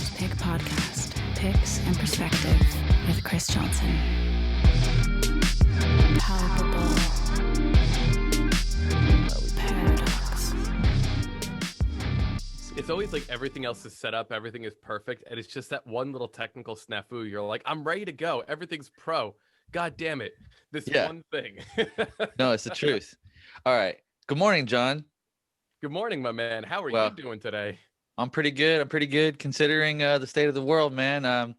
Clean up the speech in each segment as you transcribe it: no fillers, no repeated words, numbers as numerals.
Founders Pick podcast, picks and perspective with Chris Johnson. Palpable paradox. It's always like everything else is set up, everything is perfect, and it's just that one little technical snafu. You're like, I'm ready to go. Everything's pro. God damn it. This one thing. No, it's the truth. All right. Good morning, John. Good morning, my man. How are you doing today? I'm pretty good considering the state of the world, man.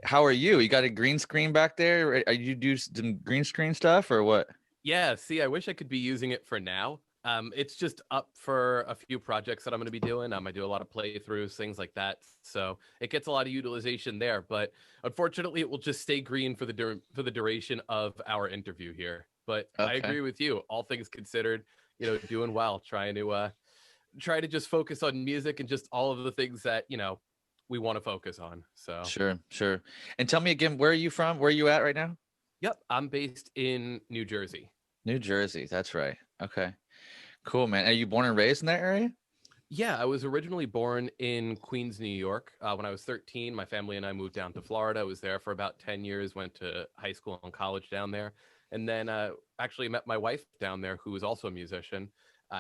How are you? You got a green screen back there? Are you do some green screen stuff or what? Yeah, see, I wish I could be using it for now. It's just up for a few projects that I'm going to be doing. I do a lot of playthroughs, things like that. So it gets a lot of utilization there. But unfortunately, it will just stay green for the duration of our interview here. But okay. I agree with you. All things considered, doing well, trying to just focus on music and just all of the things that, we want to focus on. So Sure. And tell me again, where are you from? Where are you at right now? Yep. I'm based in New Jersey. New Jersey. That's right. Okay, cool, man. Are you born and raised in that area? Yeah, I was originally born in Queens, New York. When I was 13, my family and I moved down to Florida. I was there for about 10 years, went to high school and college down there. And then actually met my wife down there, who was also a musician.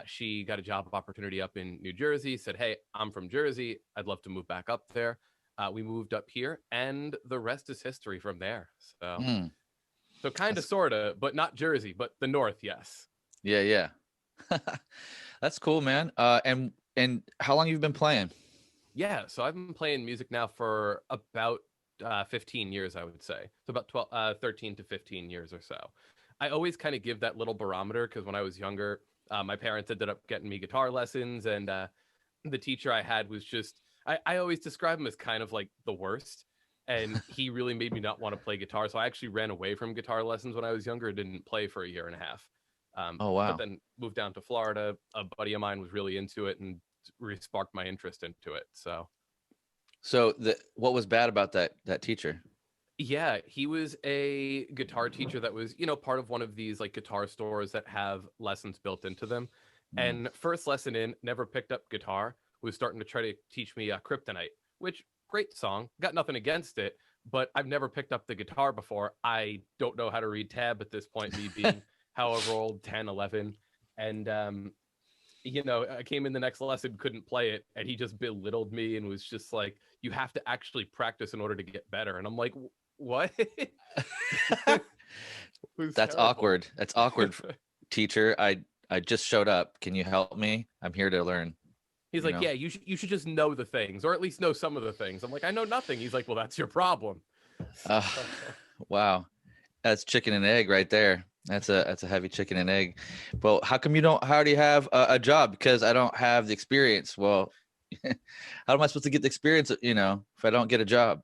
She got a job opportunity up in New Jersey, said, hey, I'm from Jersey. I'd love to move back up there. We moved up here, and the rest is history from there. So kind of, sort of, but not Jersey, but the North, yes. Yeah. That's cool, man. And how long you've been playing? Yeah, so I've been playing music now for about 15 years, I would say. So about 13 to 15 years or so. I always kind of give that little barometer because when I was younger, my parents ended up getting me guitar lessons, and the teacher I had was just, I always describe him as kind of like the worst, and he really made me not want to play guitar. So I actually ran away from guitar lessons when I was younger, didn't play for a year and a half. Oh, wow. But then moved down to Florida. A buddy of mine was really into it and sparked my interest into it. So what was bad about that teacher? Yeah, he was a guitar teacher that was, part of one of these like guitar stores that have lessons built into them. And first lesson in, never picked up guitar, was starting to try to teach me Kryptonite, which great song, got nothing against it, but I've never picked up the guitar before. I don't know how to read tab at this point, me being however old, 10, 11. And, I came in the next lesson, couldn't play it, and he just belittled me and was just like, you have to actually practice in order to get better. And I'm like, what? That's terrible. That's awkward. Teacher, I just showed up. Can you help me? I'm here to learn. He's like, yeah, you should just know the things, or at least know some of the things. I'm like, I know nothing. He's like, well, that's your problem. Wow. That's chicken and egg right there. That's a heavy chicken and egg. Well, how come how do you have a job? Because I don't have the experience. Well, how am I supposed to get the experience, if I don't get a job?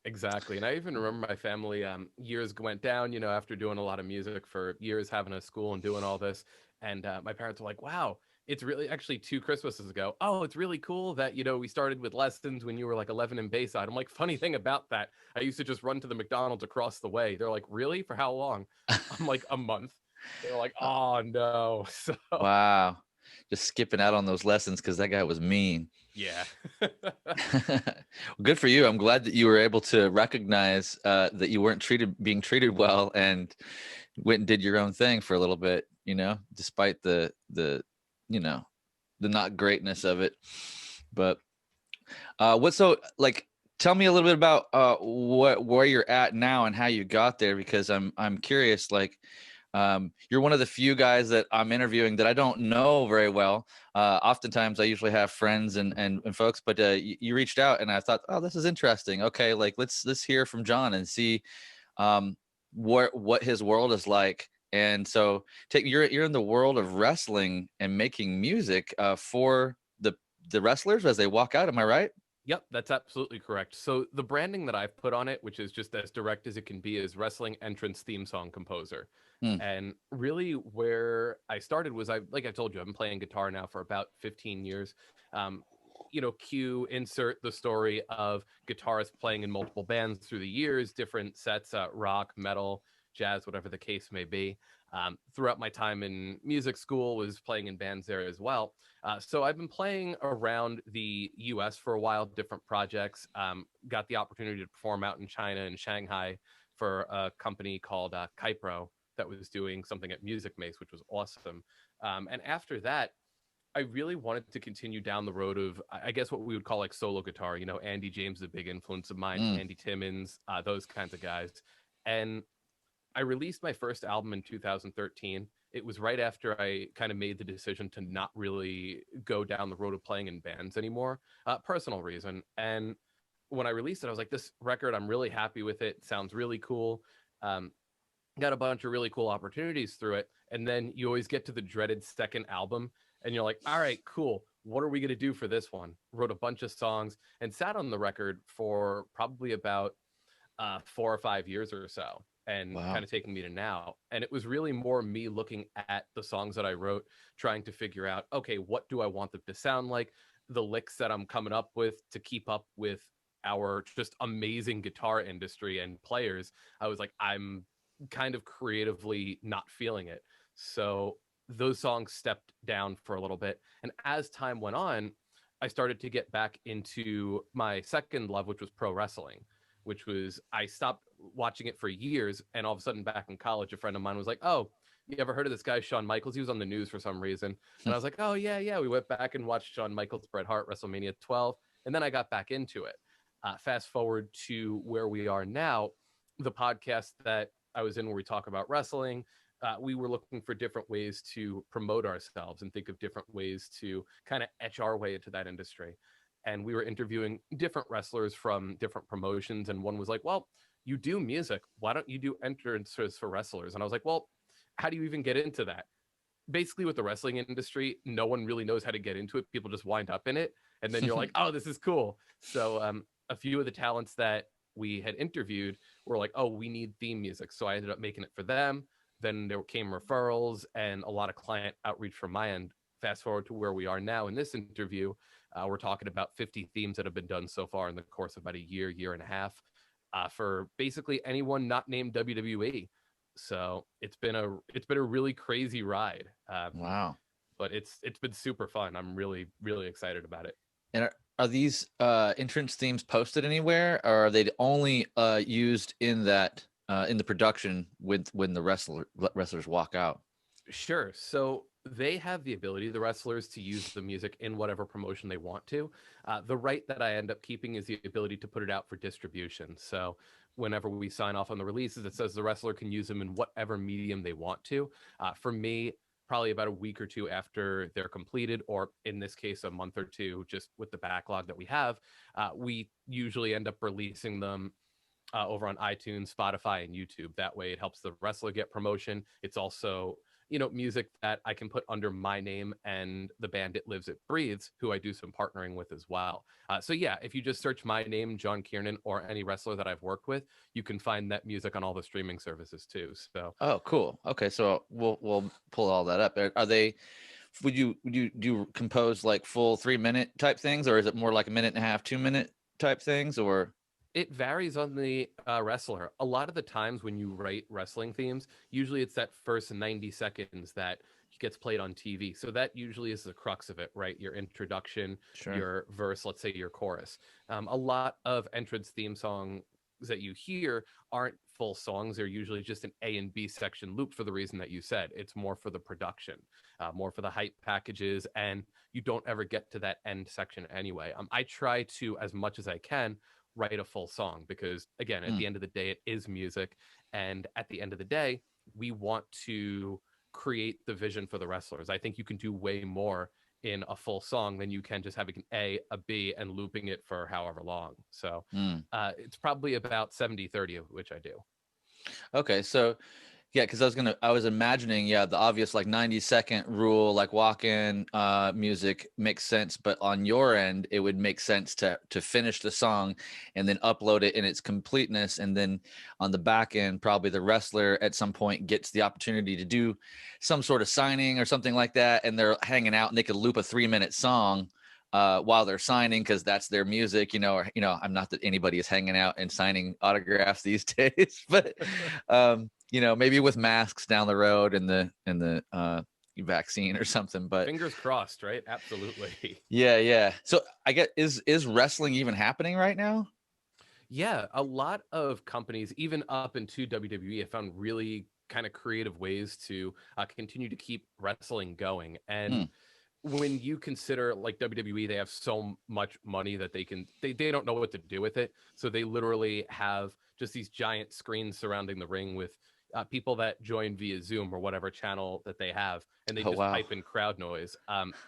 Exactly. And I even remember my family years went down, after doing a lot of music for years, having a school and doing all this. And my parents were like, wow, it's really actually 2 Christmases ago. Oh, it's really cool that, we started with lessons when you were like 11 in Bayside. I'm like, funny thing about that, I used to just run to the McDonald's across the way. They're like, really? For how long? I'm like, a month. They're like, oh, no. So, wow. Just skipping out on those lessons because that guy was mean. Yeah. Good for you. I'm glad that you were able to recognize that you weren't being treated well and went and did your own thing for a little bit, despite the not greatness of it. But tell me a little bit about where you're at now and how you got there, because I'm curious. You're one of the few guys that I'm interviewing that I don't know very well. Oftentimes I usually have friends and folks, but you reached out and I thought, oh, this is interesting. Okay. Let's hear from John and see what his world is like. And so you're in the world of wrestling and making music for the wrestlers as they walk out. Am I right? Yep, that's absolutely correct. So the branding that I've put on it, which is just as direct as it can be, is wrestling entrance theme song composer. And really where I started was, like I told you, I've been playing guitar now for about 15 years. Cue, insert the story of guitarists playing in multiple bands through the years, different sets, rock, metal, jazz, whatever the case may be. throughout my time in music school, was playing in bands there as well. So I've been playing around the US for a while, different projects. Got the opportunity to perform out in China and Shanghai for a company called Kypro that was doing something at Music Maze, which was awesome. And after that, I really wanted to continue down the road of, I guess, what we would call like solo guitar. You know, Andy James is a big influence of mine, Andy Timmons, those kinds of guys. And I released my first album in 2013. It was right after I kind of made the decision to not really go down the road of playing in bands anymore, personal reason. And when I released it, I was like, this record, I'm really happy with it. It sounds really cool. Got a bunch of really cool opportunities through it. And then you always get to the dreaded second album and you're like, all right, cool. What are we going to do for this one? Wrote a bunch of songs and sat on the record for probably about 4 or 5 years or so, and Wow. kind of taking me to now. And it was really more me looking at the songs that I wrote, trying to figure out, okay, what do I want them to sound like? The licks that I'm coming up with to keep up with our just amazing guitar industry and players. I was like, I'm kind of creatively not feeling it. So those songs stepped down for a little bit. And as time went on, I started to get back into my second love, which was pro wrestling, which was, I stopped watching it for years. And all of a sudden back in college, a friend of mine was like, oh, you ever heard of this guy, Shawn Michaels? He was on the news for some reason. And I was like, oh, yeah. We went back and watched Shawn Michaels, Bret Hart, WrestleMania 12. And then I got back into it. Fast forward to where we are now, the podcast that I was in where we talk about wrestling, we were looking for different ways to promote ourselves and think of different ways to kind of etch our way into that industry. And we were interviewing different wrestlers from different promotions. And one was like, well, you do music. Why don't you do entrances for wrestlers? And I was like, well, how do you even get into that? Basically, with the wrestling industry, no one really knows how to get into it. People just wind up in it. And then you're like, oh, this is cool. So a few of the talents that we had interviewed were like, oh, we need theme music. So I ended up making it for them. Then there came referrals and a lot of client outreach from my end. Fast forward to where we are now in this interview, we're talking about 50 themes that have been done so far in the course of about a year and a half, for basically anyone not named WWE. So it's been a really crazy ride. Wow. But it's been super fun. I'm really, really excited about it. And are these entrance themes posted anywhere, or are they only used in that in the production when the wrestlers walk out? Sure. So they have the ability, the wrestlers, to use the music in whatever promotion they want to. The right that I end up keeping is the ability to put it out for distribution. So whenever we sign off on the releases, it says the wrestler can use them in whatever medium they want to. For me, probably about a week or two after they're completed, or in this case, a month or two, just with the backlog that we have, we usually end up releasing them over on iTunes, Spotify, and YouTube. That way it helps the wrestler get promotion. It's also, music that I can put under my name and the band It Lives, It Breathes, who I do some partnering with as well. So yeah, if you just search my name, John Kiernan, or any wrestler that I've worked with, you can find that music on all the streaming services too. So Oh, cool. Okay, so we'll pull all that up. Are they? Would you do you compose like full 3-minute type things, or is it more like a 1.5, 2-minute type things, or? it varies on the wrestler. A lot of the times when you write wrestling themes, usually it's that first 90 seconds that gets played on TV. So that usually is the crux of it, right? Your introduction, Sure. your verse, let's say your chorus. A lot of entrance theme songs that you hear aren't full songs. They're usually just an A and B section loop for the reason that you said. It's more for the production, more for the hype packages, and you don't ever get to that end section anyway. I try to, as much as I can, write a full song because, again, at the end of the day, it is music. And at the end of the day, we want to create the vision for the wrestlers. I think you can do way more in a full song than you can just having an A, a B, and looping it for however long. So it's probably about 70-30, of which I do. Okay, so yeah, because I was imagining, yeah, the obvious like 90-second rule, like walk-in music makes sense, but on your end, it would make sense to finish the song and then upload it in its completeness, and then on the back end, probably the wrestler at some point gets the opportunity to do some sort of signing or something like that, and they're hanging out and they could loop a 3-minute song while they're signing because that's their music, or, I'm not that anybody is hanging out and signing autographs these days, but maybe with masks down the road and the vaccine or something. But fingers crossed, right? Absolutely. yeah. So I get is wrestling even happening right now? Yeah, a lot of companies, even up into WWE, have found really kind of creative ways to continue to keep wrestling going. Hmm. And when you consider like WWE, they have so much money that they don't know what to do with it. So they literally have just these giant screens surrounding the ring with people that join via Zoom or whatever channel that they have, and they Oh just wow. pipe in crowd noise.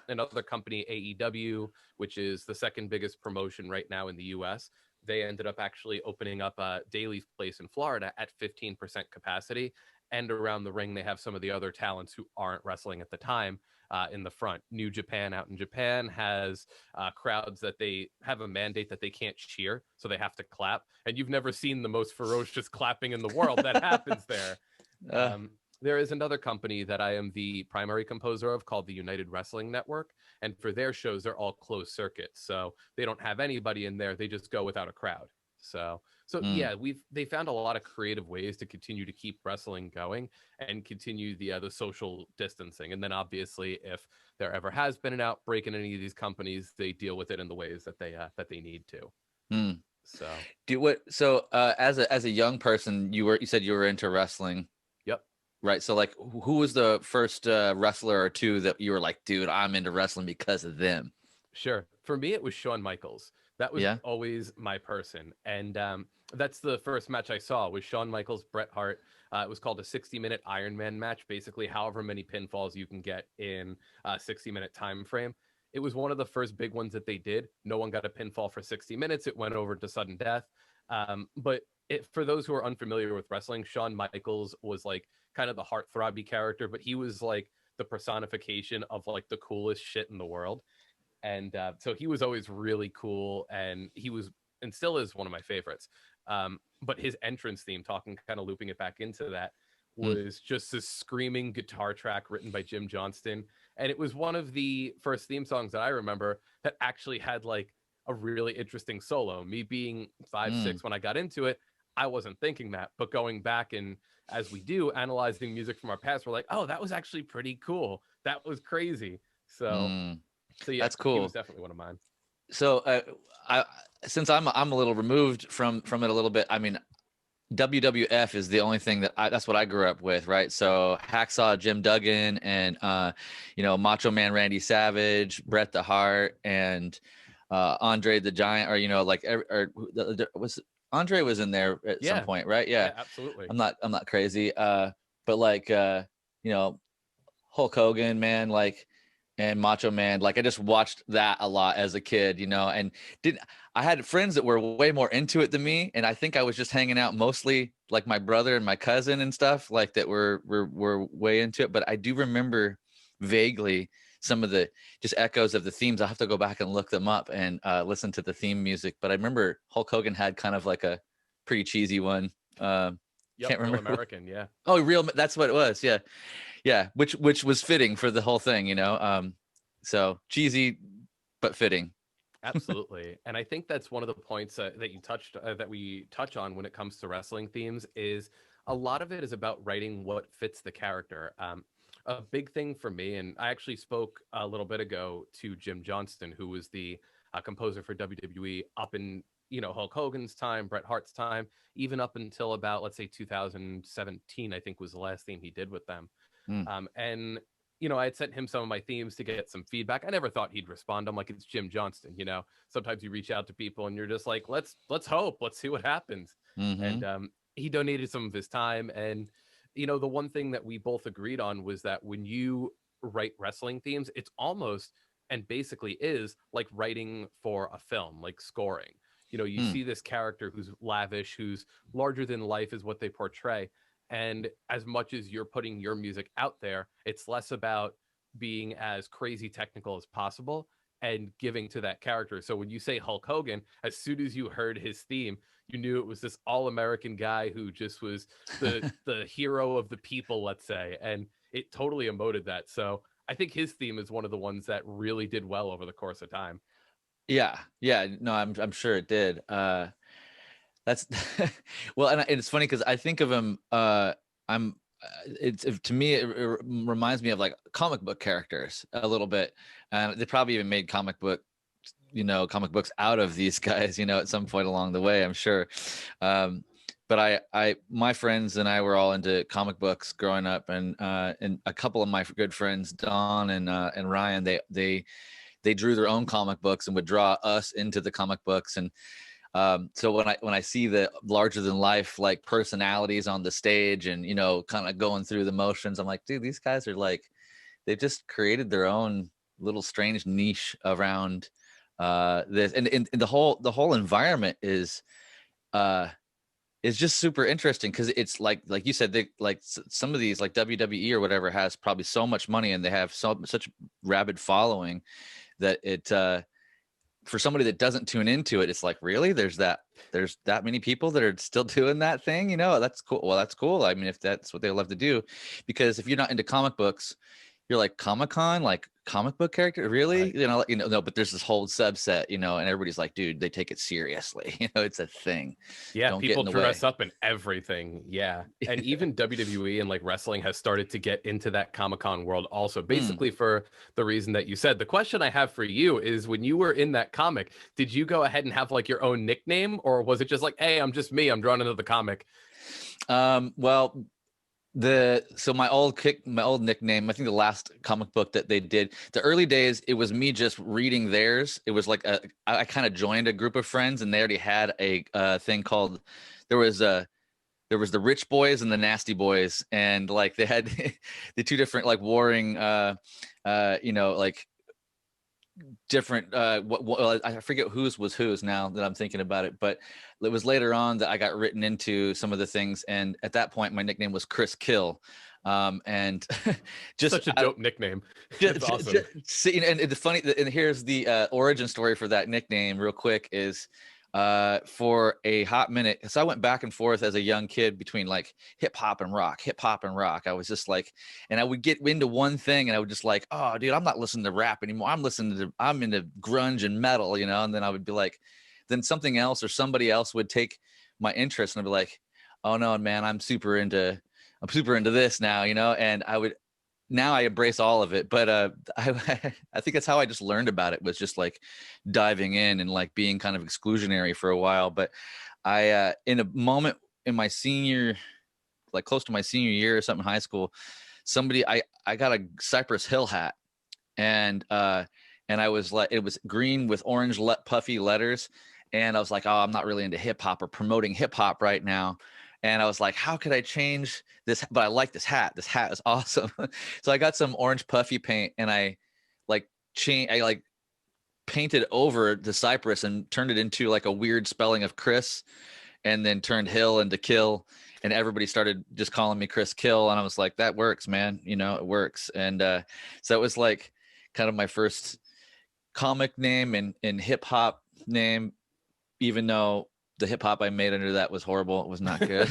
Another company, AEW, which is the second biggest promotion right now in the US, they ended up actually opening up a Daly's Place in Florida at 15% capacity. And around the ring, they have some of the other talents who aren't wrestling at the time in the front. New Japan out in Japan has crowds that they have a mandate that they can't cheer, so they have to clap. And you've never seen the most ferocious clapping in the world that happens there. Uh, There is another company that I am the primary composer of called the United Wrestling Network. And for their shows, they're all closed circuits. So they don't have anybody in there. They just go without a crowd. So hmm. yeah, they found a lot of creative ways to continue to keep wrestling going and continue the social distancing. And then obviously, if there ever has been an outbreak in any of these companies, they deal with it in the ways that they need to. Hmm. So As a young person, you said you were into wrestling, yep. right? So like who was the first wrestler or two that you were like, dude, I'm into wrestling because of them? Sure. For me, it was Shawn Michaels. That was Yeah. always my person. And that's the first match I saw was Shawn Michaels, Bret Hart. It was called a 60-minute Iron Man match, basically however many pinfalls you can get in a 60-minute time frame. It was one of the first big ones that they did. No one got a pinfall for 60 minutes. It went over to sudden death. For those who are unfamiliar with wrestling, Shawn Michaels was like kind of the heartthrobby character, but he was like the personification of like the coolest shit in the world. And so he was always really cool, and he was and still is one of my favorites. But his entrance theme, talking kind of looping it back into that, Hmm. was just this screaming guitar track written by Jim Johnston, and it was one of the first theme songs that I remember that actually had like a really interesting solo. Me being five Hmm. six when I got into it, I wasn't thinking that, but going back and as we do analyzing music from our past, we're like, oh, that was actually pretty cool. That was crazy. So Hmm. so yeah, That's he was cool. definitely one of mine. So I since I'm a little removed from it a little bit. I mean, WWF is the only thing that's what I grew up with, right? So Hacksaw Jim Duggan and Macho Man Randy Savage, Bret the Hart, and Andre the Giant, or was Andre was in there at some Yeah, point, right? Yeah. yeah, absolutely. I'm not crazy. But like you know, Hulk Hogan, man, like, and Macho Man, like I just watched that a lot as a kid, and didn't I had friends that were way more into it than me, and I think I was just hanging out mostly like my brother and my cousin and stuff like that were way into it. But I do remember vaguely some of the just echoes of the themes. I'll have to go back and look them up and listen to the theme music. But I remember Hulk Hogan had kind of like a pretty cheesy one. Yep, Can't Real remember. American. Yeah, Oh, real. That's what it was. Yeah. Yeah, which was fitting for the whole thing, so cheesy but fitting. absolutely. And I think that's one of the points that you touched that we touch on when it comes to wrestling themes is a lot of it is about writing what fits the character. A big thing for me, and I actually spoke a little bit ago to Jim Johnston, who was the composer for WWE up in Hulk Hogan's time, Bret Hart's time, even up until about let's say 2017, I think was the last theme he did with them. Mm. And I had sent him some of my themes to get some feedback. I never thought he'd respond. I'm like, it's Jim Johnston. Sometimes you reach out to people and you're just like, let's hope, let's see what happens. Mm-hmm. And he donated some of his time. And the one thing that we both agreed on was that when you write wrestling themes, it's almost and basically is like writing for a film, like scoring. You Mm. see this character who's lavish, who's larger than life, is what they portray. And as much as you're putting your music out there, it's less about being as crazy technical as possible and giving to that character. So when you say Hulk Hogan, as soon as you heard his theme, you knew it was this all-American guy who just was the hero of the people, let's say, and it totally emoted that. So I think his theme is one of the ones that really did well over the course of time. Yeah, no, I'm sure it did. That's well, and it's funny because I think of him to me it reminds me of like comic book characters a little bit, and they probably even made comic books out of these guys, at some point along the way, I'm sure. But my friends and I were all into comic books growing up, and a couple of my good friends, Don and Ryan, they drew their own comic books and would draw us into the comic books. And so when I see the larger than life like personalities on the stage and kind of going through the motions, I'm like, dude, these guys are like, they've just created their own little strange niche around this, and the whole environment is just super interesting, because it's like you said, they like some of these like WWE or whatever has probably so much money, and they have such rabid following that it for somebody that doesn't tune into it, it's like, really, there's that many people that are still doing that thing. That's cool. Well, that's cool. I mean, if that's what they love to do, because if you're not into comic books, you're like, Comic-Con, like comic book character, really? Right. No, but there's this whole subset, and everybody's like, dude, they take it seriously. It's a thing. Yeah, Don't people get in the dress way. up in everything. Yeah. And even WWE and like wrestling has started to get into that Comic-Con world also, basically for the reason that you said. The question I have for you is, when you were in that comic, did you go ahead and have like your own nickname, or was it just like, hey, I'm just me, I'm drawn into the comic? Well, so my old nickname, I think the last comic book that they did, the early days, it was me just reading theirs. It was like I kind of joined a group of friends, and they already had a thing called, there was the Rich Boys and the Nasty Boys, and like they had the two different like warring like different I forget whose was whose now that I'm thinking about it, but it was later on that I got written into some of the things, and at that point my nickname was Chris Kill. And just Such a dope nickname. It's awesome. And the funny, and here's the origin story for that nickname real quick, is for a hot minute, so I went back and forth as a young kid between like hip hop and rock. I was just like, and I would get into one thing and I would just like, oh dude, I'm not listening to rap anymore, I'm into grunge and metal, and then I would be like, then something else or somebody else would take my interest, and I'd be like, oh no, man, I'm super into this now, and now I embrace all of it. But I think that's how I just learned about it, was just like diving in and like being kind of exclusionary for a while. But I in a moment in my close to my senior year or something in high school, I got a Cypress Hill hat, and I was like, it was green with orange puffy letters, and I was like, oh, I'm not really into hip hop or promoting hip hop right now. And I was like, how could I change this? But I like this hat. This hat is awesome. So I got some orange puffy paint, and I painted over the Cypress and turned it into like a weird spelling of Chris, and then turned Hill into Kill. And everybody started just calling me Chris Kill. And I was like, that works, man. It works. And so it was like kind of my first comic name and hip hop name, even though the hip hop I made under that was horrible. It was not good.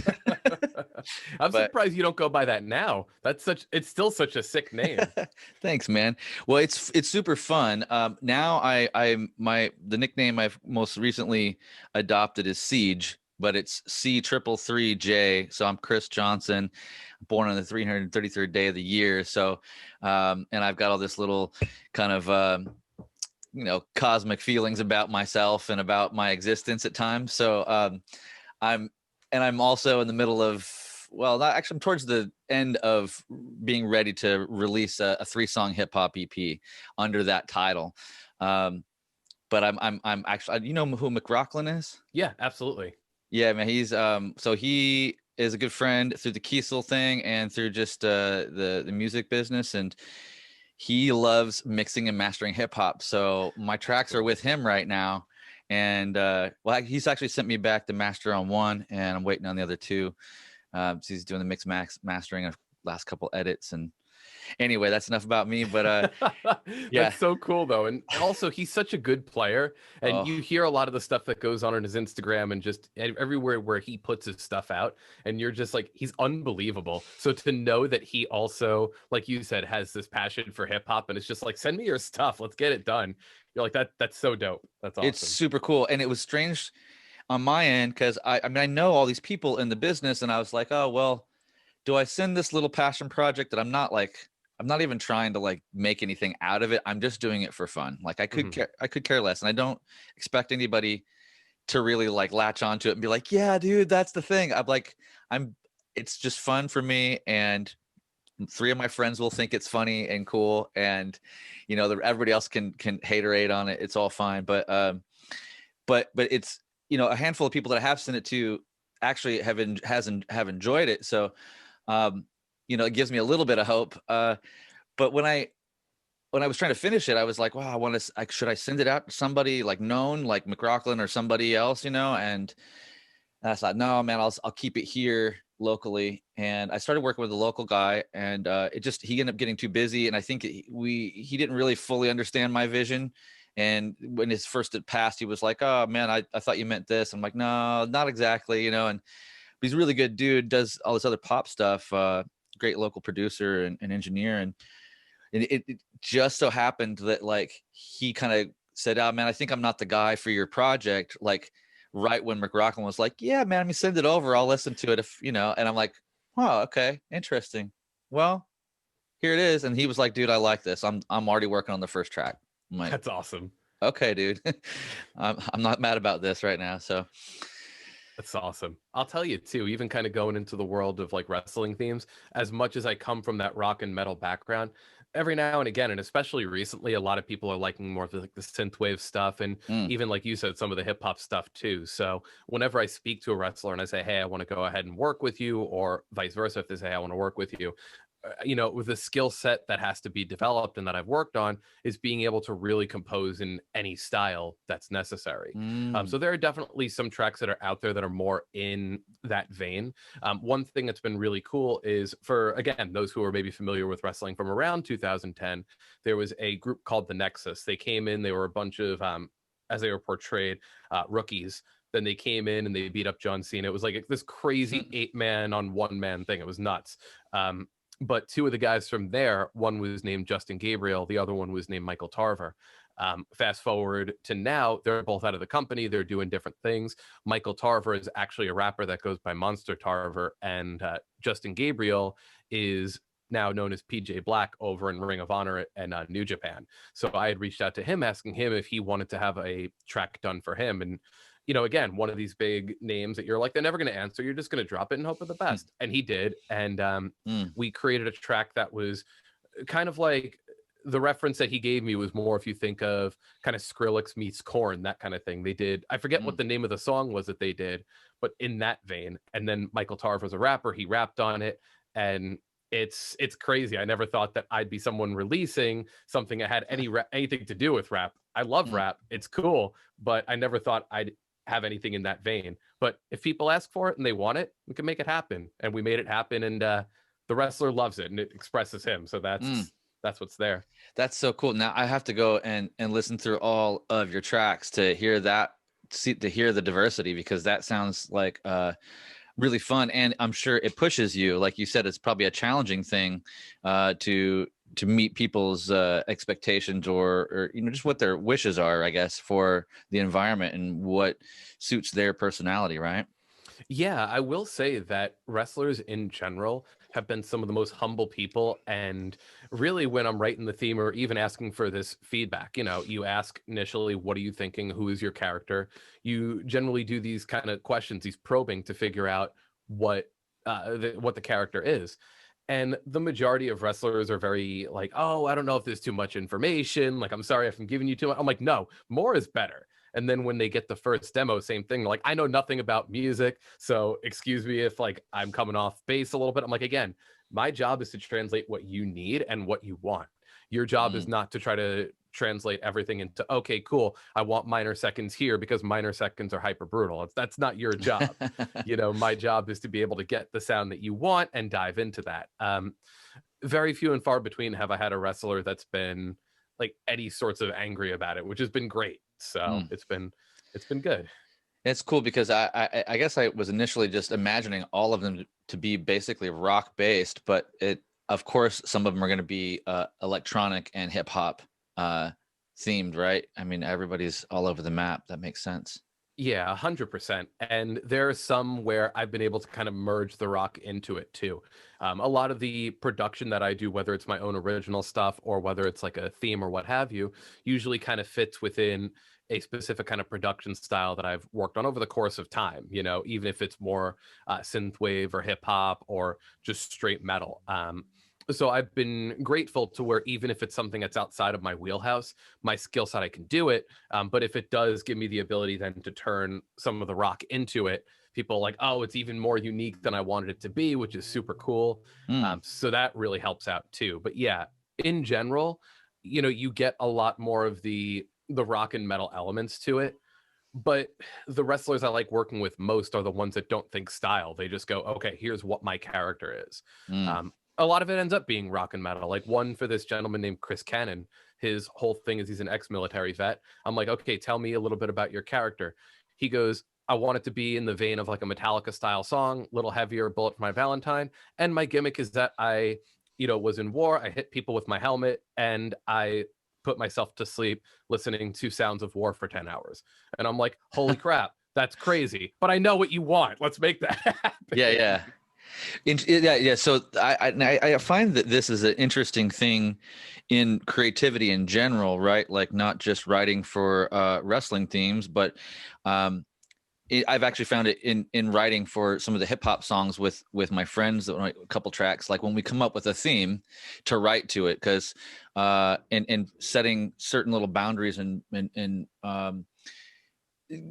I'm surprised you don't go by that now. It's still such a sick name. Thanks, man. Well, it's super fun. Now the nickname I've most recently adopted is Siege, but it's C333J. So I'm Chris Johnson, born on the 333rd day of the year. So, and I've got all this little kind of, cosmic feelings about myself and about my existence at times. So I'm also in the middle of, I'm towards the end of being ready to release a 3-song hip hop EP under that title. But I'm actually, you know who McRocklin is? Yeah, absolutely. Yeah, man. He's so he is a good friend through the Kiesel thing and through just the music business, and he loves mixing and mastering hip hop. So my tracks are with him right now. And he's actually sent me back the master on one, and I'm waiting on the other two. So he's doing the mix mastering of last couple edits. And anyway, that's enough about me. But yeah, that's so cool though. And also, he's such a good player, and you hear a lot of the stuff that goes on his Instagram and just everywhere where he puts his stuff out, and you're just like, he's unbelievable. So to know that he also, like you said, has this passion for hip hop, and it's just like, send me your stuff, let's get it done. You're like, that's so dope. That's awesome. It's super cool. And it was strange on my end, because I mean, I know all these people in the business, and I was like, oh, well, do I send this little passion project that I'm not even trying to like make anything out of it. I'm just doing it for fun. Like I could care less, and I don't expect anybody to really like latch onto it and be like, yeah, dude, that's the thing. It's just fun for me, and 3 of my friends will think it's funny and cool, and everybody else can haterade on it. It's all fine, but it's a handful of people that I have sent it to actually have enjoyed it. So it gives me a little bit of hope. But when I was trying to finish it, I was like, wow, should I send it out to somebody like known, like McLaughlin or somebody else, and I thought, no, man, I'll keep it here locally. And I started working with a local guy, and he ended up getting too busy. And I think he didn't really fully understand my vision. And when his first had passed, he was like, oh man, I thought you meant this. I'm like, no, not exactly, and he's a really good dude, does all this other pop stuff, great local producer and engineer. And it just so happened that like he kind of said, oh man, I think I'm not the guy for your project. Like right when McLaughlin was like, yeah, man, let me send it over. I'll listen to it if, and I'm like, oh, okay, interesting. Well, here it is. And he was like, dude, I like this. I'm already working on the first track. I'm like, That's awesome. Okay, dude. I'm not mad about this right now. So that's awesome. I'll tell you too, even kind of going into the world of like wrestling themes, as much as I come from that rock and metal background, every now and again, and especially recently, a lot of people are liking more of the, like the synthwave stuff, and even like you said, some of the hip hop stuff too. So whenever I speak to a wrestler and I say, hey, I want to go ahead and work with you, or vice versa, if they say I want to work with you, with the skill set that has to be developed and that I've worked on is being able to really compose in any style that's necessary. So there are definitely some tracks that are out there that are more in that vein. One thing that's been really cool is, for, again, those who are maybe familiar with wrestling from around 2010, there was a group called The Nexus. They came in, they were a bunch of, as they were portrayed, rookies. Then they came in and they beat up John Cena. It was like this crazy 8-man on 1-man thing. It was nuts. But 2 of the guys from there, one was named Justin Gabriel, the other one was named Michael Tarver. Fast forward to now, they're both out of the company. They're doing different things. Michael Tarver is actually a rapper that goes by Monster Tarver, and Justin Gabriel is now known as PJ Black over in Ring of Honor and New Japan. So I had reached out to him, asking him if he wanted to have a track done for him. And again, one of these big names that you're like, they're never going to answer. You're just going to drop it and hope for the best. And he did. And we created a track that was kind of like, the reference that he gave me was more, if you think of kind of Skrillex meets Korn, that kind of thing. They did, I forget what the name of the song was that they did, but in that vein. And then Michael Tarver was a rapper. He rapped on it. And it's crazy. I never thought that I'd be someone releasing something that had anything to do with rap. I love rap. It's cool, but I never thought I'd have anything in that vein. But if people ask for it and they want it, we can make it happen. And we made it happen, and the wrestler loves it and it expresses him. So that's what's there. That's so cool. Now I have to go and listen through all of your tracks to hear the diversity, because that sounds like really fun. And I'm sure it pushes you. Like you said, it's probably a challenging thing to meet people's expectations or just what their wishes are, I guess, for the environment and what suits their personality, right? Yeah, I will say that wrestlers in general have been some of the most humble people. And really, when I'm writing the theme or even asking for this feedback, you ask initially, what are you thinking? Who is your character? You generally do these kind of questions, these probing, to figure out what the character is. And the majority of wrestlers are very like, oh, I don't know if there's too much information. Like, I'm sorry if I'm giving you too much. I'm like, no, more is better. And then when they get the first demo, same thing. Like, I know nothing about music, so excuse me if like I'm coming off base a little bit. I'm like, again, my job is to translate what you need and what you want. Your job is not to try to translate everything into, okay, cool, I want minor seconds here because minor seconds are hyper brutal. That's not your job. My job is to be able to get the sound that you want and dive into that. Very few and far between have I had a wrestler that's been like any sorts of angry about it, which has been great. So it's been good. It's cool because I guess I was initially just imagining all of them to be basically rock based, but of course some of them are going to be electronic and hip hop themed, right? I mean, everybody's all over the map. That makes sense. Yeah, 100%. And there are some where I've been able to kind of merge the rock into it too. A lot of the production that I do, whether it's my own original stuff or whether it's like a theme or what have you, usually kind of fits within a specific kind of production style that I've worked on over the course of time, you know, even if it's more synthwave or hip hop or just straight metal. So I've been grateful to where even if it's something that's outside of my wheelhouse, my skill set, I can do it. But if it does give me the ability then to turn some of the rock into it, people are like, oh, it's even more unique than I wanted it to be, which is super cool. Mm. So that really helps out too. But yeah, in general, you know, you get a lot more of the rock and metal elements to it. But the wrestlers I like working with most are the ones that don't think style. They just go, okay, here's what my character is. Mm. A lot of it ends up being rock and metal. Like one for this gentleman named Chris Kiernan, his whole thing is he's an ex-military vet. I'm like, okay, tell me a little bit about your character. He goes, I want it to be in the vein of like a Metallica style song, a little heavier, Bullet for My Valentine. And my gimmick is that I, you know, was in war. I hit people with my helmet and I put myself to sleep listening to sounds of war for 10 hours. And I'm like, holy crap, that's crazy. But I know what you want. Let's make that happen. Yeah, yeah. Yeah. So I find that this is an interesting thing in creativity in general, right? Like not just writing for wrestling themes, but I've actually found it in writing for some of the hip hop songs with my friends that write a couple tracks. Like when we come up with a theme to write to it, because and setting certain little boundaries and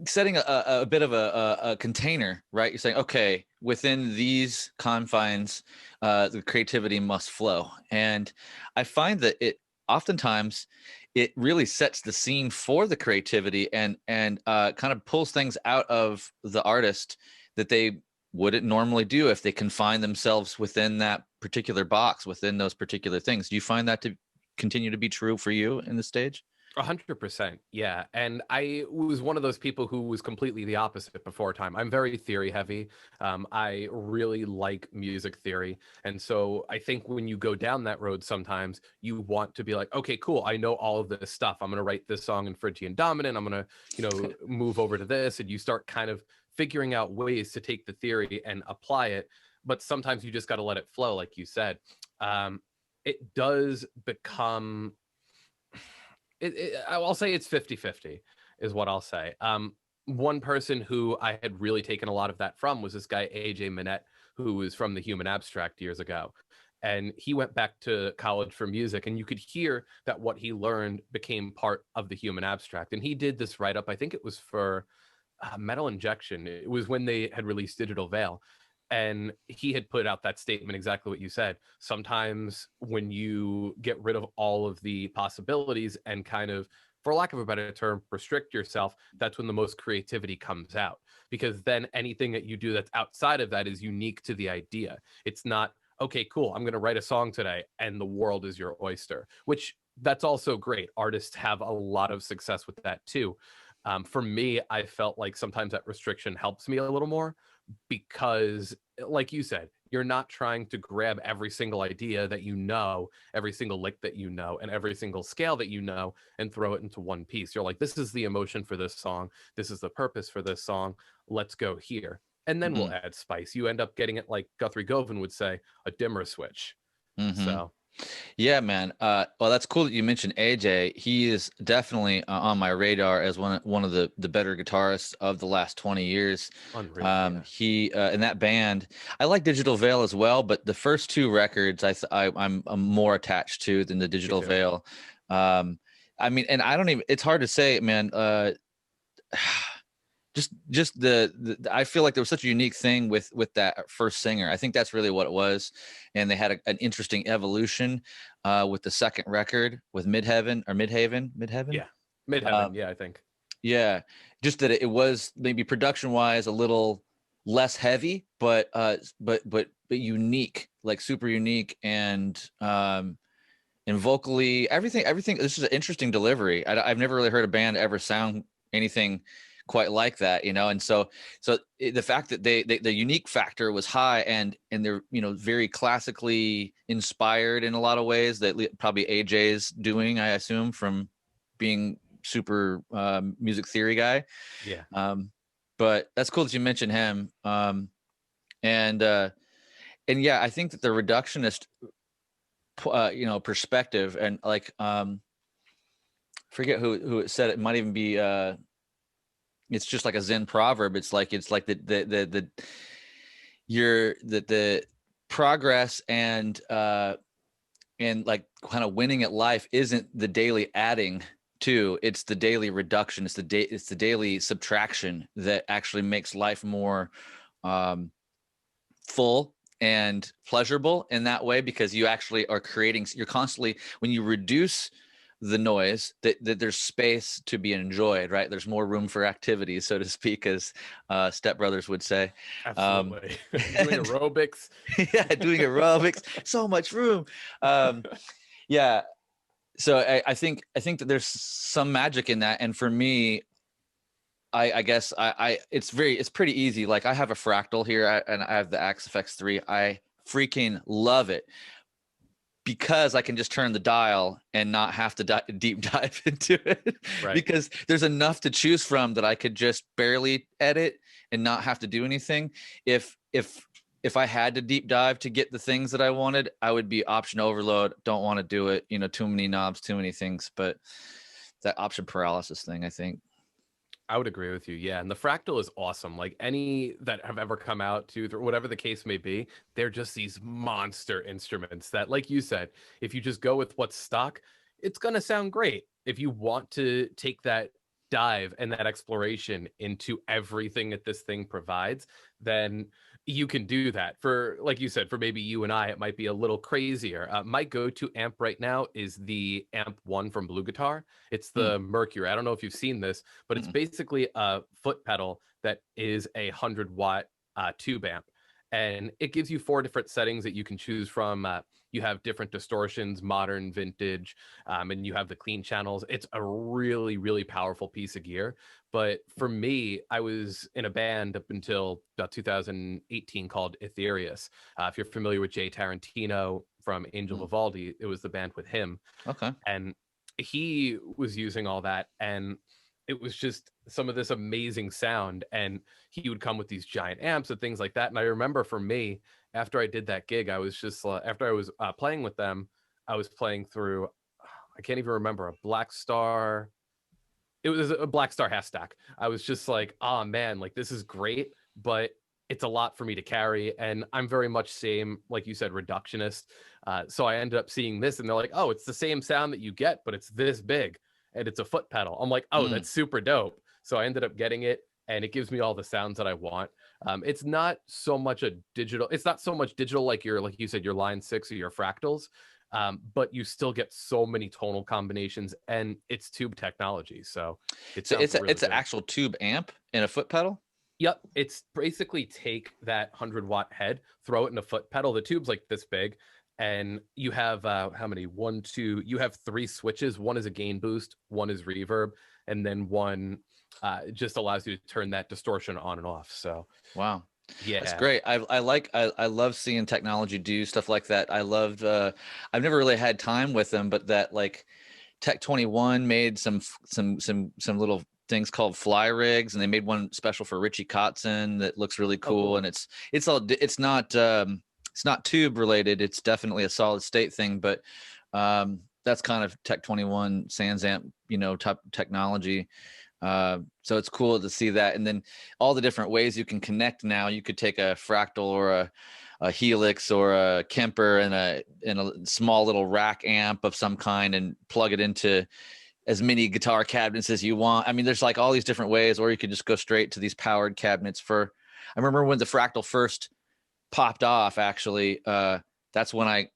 setting a bit of a container, right? You're saying, okay, within these confines, the creativity must flow. And I find that it oftentimes it really sets the scene for the creativity and kind of pulls things out of the artist that they wouldn't normally do if they confine themselves within that particular box, within those particular things. Do you find that to continue to be true for you in the stage? 100%. Yeah. And I was one of those people who was completely the opposite before time. I'm very theory heavy. I really like music theory. And so I think when you go down that road, sometimes you want to be like, okay, cool. I know all of this stuff. I'm going to write this song in Phrygian dominant. I'm going to, you know, move over to this. And you start kind of figuring out ways to take the theory and apply it. But sometimes you just got to let it flow, like you said. It does become I'll say it's 50-50 is what I'll say. One person who I had really taken a lot of that from was this guy, AJ Minette, who was from the Human Abstract years ago. And he went back to college for music, and you could hear that what he learned became part of the Human Abstract. And he did this write up, I think it was for Metal Injection. It was when they had released Digital Veil. And he had put out that statement, exactly what you said. Sometimes when you get rid of all of the possibilities and kind of, for lack of a better term, restrict yourself, that's when the most creativity comes out. Because then anything that you do that's outside of that is unique to the idea. It's not, okay, cool, I'm going to write a song today and the world is your oyster, which that's also great. Artists have a lot of success with that too. For me, I felt like sometimes that restriction helps me a little more because, like you said, you're not trying to grab every single idea that you know, every single lick that you know, and every single scale that you know, and throw it into one piece. You're like, this is the emotion for this song. This is the purpose for this song. Let's go here. And then we'll add spice. You end up getting it, like Guthrie Govan would say, a dimmer switch. So Yeah, man. Well, that's cool that you mentioned AJ. He is definitely on my radar as one of the better guitarists of the last 20 years. unreal. Yeah. He in that band. I like Digital Veil as well, but the first two records I'm more attached to than the Digital too. Veil. I mean, and I don't even. It's hard to say, man. Just the I feel like there was such a unique thing with that first singer. I think that's really what it was, and they had an interesting evolution with the second record with Midhaven. Yeah. Midheaven. Yeah, I think. Yeah, just that it was maybe production wise a little less heavy, but unique, like super unique, and vocally everything. This is an interesting delivery. I've never really heard a band ever sound anything quite like that, you know. And so the fact that the unique factor was high, and they're, you know, very classically inspired in a lot of ways that probably AJ's doing, I assume, from being super music theory guy. Yeah. but that's cool that you mentioned him. And yeah, I think that the reductionist, perspective, and like, forget who it said, it might even be, it's just like a Zen proverb. It's like the progress and like kind of winning at life isn't the daily adding to, it's the daily reduction. It's the daily subtraction that actually makes life more full and pleasurable in that way, because you actually are you're constantly, when you reduce the noise, that there's space to be enjoyed, right? There's more room for activities, so to speak, as stepbrothers would say. Absolutely. Doing aerobics. Yeah, doing aerobics, so much room. Yeah. So I think that there's some magic in that. And for me, I guess it's pretty easy. Like, I have a fractal here, and I have the Axe-Fx 3. I freaking love it because I can just turn the dial and not have to deep dive into it. Right. Because there's enough to choose from that I could just barely edit and not have to do anything. If I had to deep dive to get the things that I wanted, I would be option overload. Don't want to do it. Too many knobs, too many things. But that option paralysis thing, I think. I would agree with you. Yeah. And the fractal is awesome. Like, any that have ever come out to, whatever the case may be, they're just these monster instruments that, like you said, if you just go with what's stock, it's going to sound great. If you want to take that dive and that exploration into everything that this thing provides, then you can do that. For, like you said, for maybe you and I, it might be a little crazier. My go-to amp right now is the Amp 1 from Blue Guitar. It's the Mercury. I don't know if you've seen this, but it's basically a foot pedal that is a 100-watt tube amp. And it gives you 4 different settings that you can choose from. You have different distortions, modern, vintage, and you have the clean channels. It's a really, really powerful piece of gear. But for me, I was in a band up until about 2018 called Ethereus. If you're familiar with Jay Tarantino from Angel Vivaldi, it was the band with him. Okay. And he was using all that, and it was just some of this amazing sound. And he would come with these giant amps and things like that. And I remember, for me, after I did that gig, I was just, after I was playing with them, I was playing through, I can't even remember, a Black Star. It was a Black Star half stack. I was just like, oh man, like, this is great, but it's a lot for me to carry. And I'm very much same, like you said, reductionist. So I ended up seeing this, and they're like, oh, it's the same sound that you get, but it's this big and it's a foot pedal. I'm like, oh, that's super dope. So I ended up getting it, and it gives me all the sounds that I want. It's not so much digital like you said, your Line 6 or your fractals. But you still get so many tonal combinations, and it's tube technology. So it's an actual tube amp in a foot pedal. Yep. It's basically take that 100-watt head, throw it in a foot pedal. The tube's like this big, and you have how many? You have 3 switches. One is a gain boost, one is reverb, and then one just allows you to turn that distortion on and off. So wow. Yeah, that's great. I love seeing technology do stuff like that. I loved, I've never really had time with them, but that, like, Tech 21 made some little things called fly rigs, and they made one special for Richie Kotzen that looks really cool. And it's not tube related. It's definitely a solid state thing, but that's kind of Tech 21 Sans amp, type technology. So it's cool to see that. And then all the different ways you can connect now. You could take a fractal or a helix or a Kemper and a small little rack amp of some kind and plug it into as many guitar cabinets as you want. I mean, there's like all these different ways, or you could just go straight to these powered cabinets. I remember when the fractal first popped off, actually, that's when I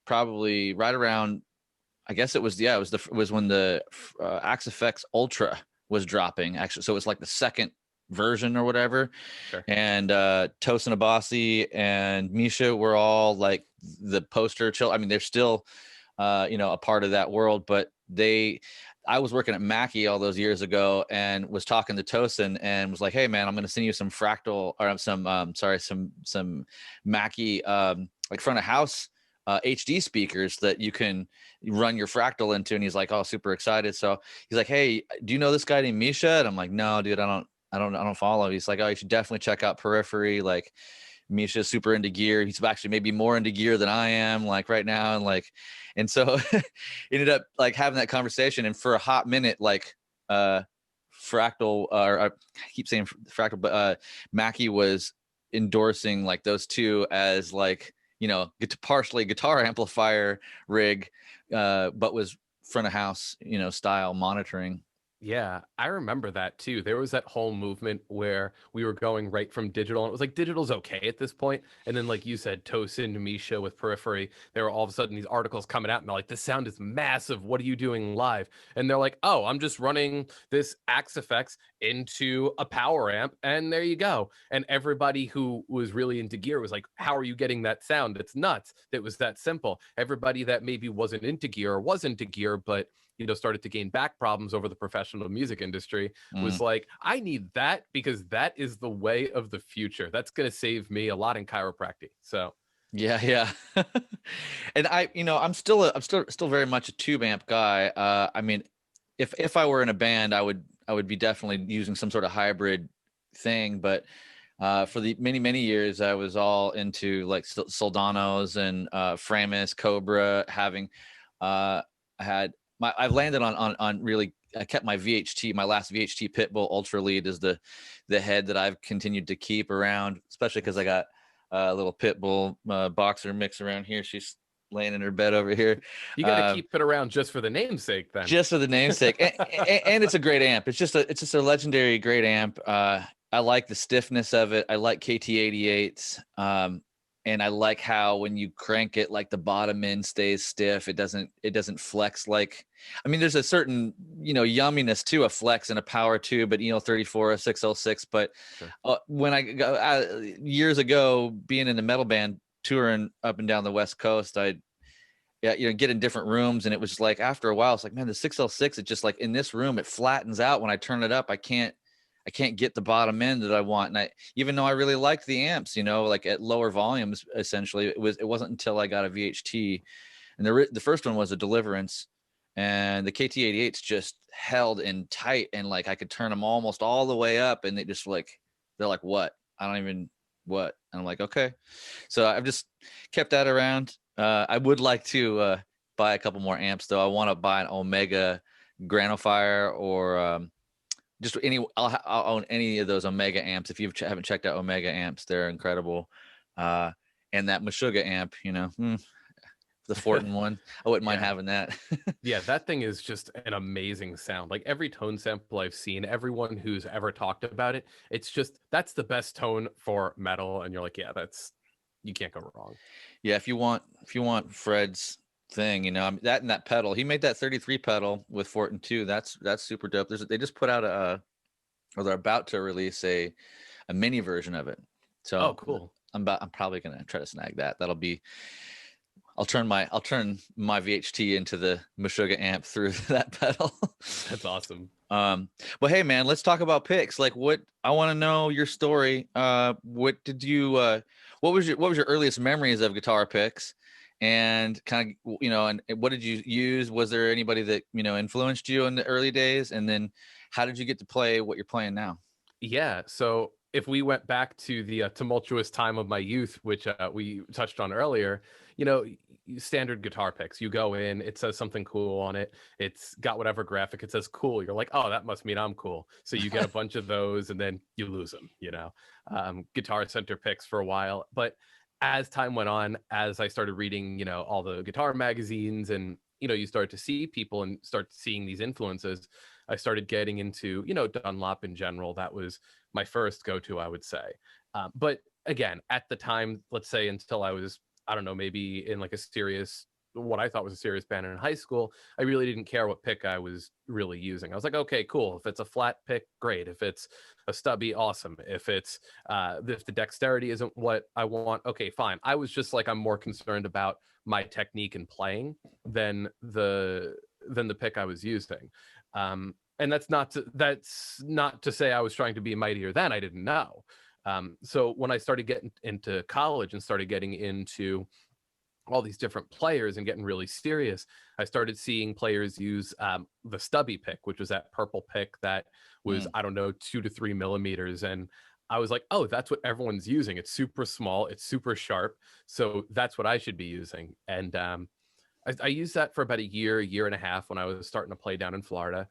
probably right around, I guess it was when the Axe-Fx Ultra was dropping, actually. So it was like the second version or whatever. Sure. And Tosin Abasi and Misha were all like the poster child. I mean, they're still a part of that world, but I was working at Mackie all those years ago and was talking to Tosin and was like, hey man, I'm going to send you some fractal or some Mackie like front of house HD speakers that you can run your fractal into. And he's like, oh, super excited. So he's like, hey, do you know this guy named Misha? And I'm like, no, dude, I I don't follow. He's like, oh, you should definitely check out Periphery. Like, Misha's super into gear. He's actually maybe more into gear than I am, like right now. And so ended up like having that conversation. And for a hot minute, like Fractal, or I keep saying Fractal, but Mackie was endorsing like those two as like, partially guitar amplifier rig, but was front of house, style monitoring. Yeah, I remember that too. There was that whole movement where we were going right from digital, and it was like digital's okay at this point. And then, like you said, Tosin, Misha with Periphery, there were all of a sudden these articles coming out, and they're like, "The sound is massive. What are you doing live?" And they're like, "Oh, I'm just running this Axe Effects into a power amp, and there you go." And everybody who was really into gear was like, "How are you getting that sound? It's nuts." That was that simple. Everybody that maybe wasn't into gear or was into gear, but started to gain back problems over the professional music industry was like, I need that because that is the way of the future. That's going to save me a lot in chiropractic. So yeah. And I'm still very much a tube amp guy. I mean, if I were in a band, I would be definitely using some sort of hybrid thing, but for the many years I was all into like Soldanos and Framus, Cobra, having I've landed on really, I kept my VHT, my last VHT Pitbull Ultra Lead is the head that I've continued to keep around, especially because I got a little Pitbull boxer mix around here. She's laying in her bed over here. You got to keep it around just for the namesake then. Just for the namesake. and it's a great amp. It's just a legendary great amp. I like the stiffness of it. I like KT88s. And I like how when you crank it, like the bottom end stays stiff. It doesn't flex like, I mean, there's a certain, yumminess to a flex and a power tube, but 34, a 606. But sure. When I go years ago, being in the metal band, touring up and down the West Coast, get in different rooms. And it was just like, after a while, it's like, man, the 606, it's just like in this room, it flattens out. When I turn it up, I can't get the bottom end that I want. And even though I really liked the amps, like at lower volumes, essentially, it wasn't until I got a VHT, and the first one was a Deliverance, and the KT88s just held in tight, and like I could turn them almost all the way up, and they're like, what? I don't even what? And I'm like, okay. So I've just kept that around. I would like to buy a couple more amps though. I want to buy an Omega Granophyre or just I'll own any of those Omega amps. If you haven't checked out Omega amps, they're incredible. And that Meshuggah amp, the Fortin one, I wouldn't mind having that. Yeah, that thing is just an amazing sound. Like every tone sample I've seen, everyone who's ever talked about it, it's just, that's the best tone for metal. And you're like, yeah, you can't go wrong. Yeah. If you want Fred's thing, that and that pedal, he made that 33 pedal with Fortin too. That's super dope. They just put out or they're about to release a mini version of it. So cool. I'm probably gonna try to snag that. I'll turn my VHT into the Meshuggah amp through that pedal. That's awesome. Well, hey man, let's talk about picks. Like, I want to know your story. What was your earliest memories of guitar picks? And kind of, and what did you use? Was there anybody that, influenced you in the early days? And then how did you get to play what you're playing now? Yeah. So if we went back to the tumultuous time of my youth, which we touched on earlier, standard guitar picks, you go in, it says something cool on it. It's got whatever graphic it says cool. You're like, oh, that must mean I'm cool. So you get a bunch of those and then you lose them, Guitar Center picks for a while. But as time went on, as I started reading, all the guitar magazines and, you start to see people and start seeing these influences, I started getting into, Dunlop in general. That was my first go-to, I would say. But again, at the time, let's say until I was, I don't know, maybe in like what I thought was a serious band in high school, I really didn't care what pick I was really using. I was like, okay, cool. If it's a flat pick, great. If it's a stubby, awesome. If it's if the dexterity isn't what I want, okay, fine. I was just like, I'm more concerned about my technique and playing than the pick I was using. And that's not to say I was trying to be mightier than. I didn't know. So when I started getting into college and started getting into all these different players and getting really serious, I started seeing players use the stubby pick, which was that purple pick that was, Mm. I don't know, 2 to 3 millimeters. And I was like, oh, that's what everyone's using. It's super small, it's super sharp. So that's what I should be using. And I used that for about a year and a half when I was starting to play down in Florida.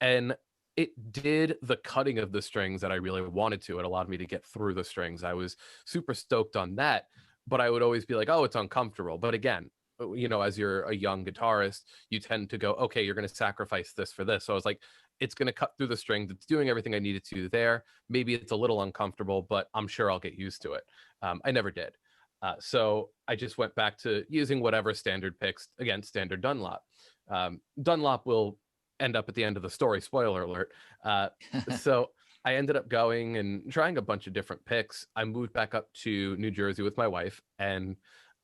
And it did the cutting of the strings that I really wanted to. It allowed me to get through the strings. I was super stoked on that, but I would always be like, oh, it's uncomfortable. But again, as you're a young guitarist, you tend to go, okay, you're going to sacrifice this for this. So I was like, it's going to cut through the strings. It's doing everything I needed to there. Maybe it's a little uncomfortable, but I'm sure I'll get used to it. I never did. So I just went back to using whatever standard picks, again, standard Dunlop. Dunlop will end up at the end of the story, spoiler alert. So I ended up going and trying a bunch of different picks. I moved back up to New Jersey with my wife, and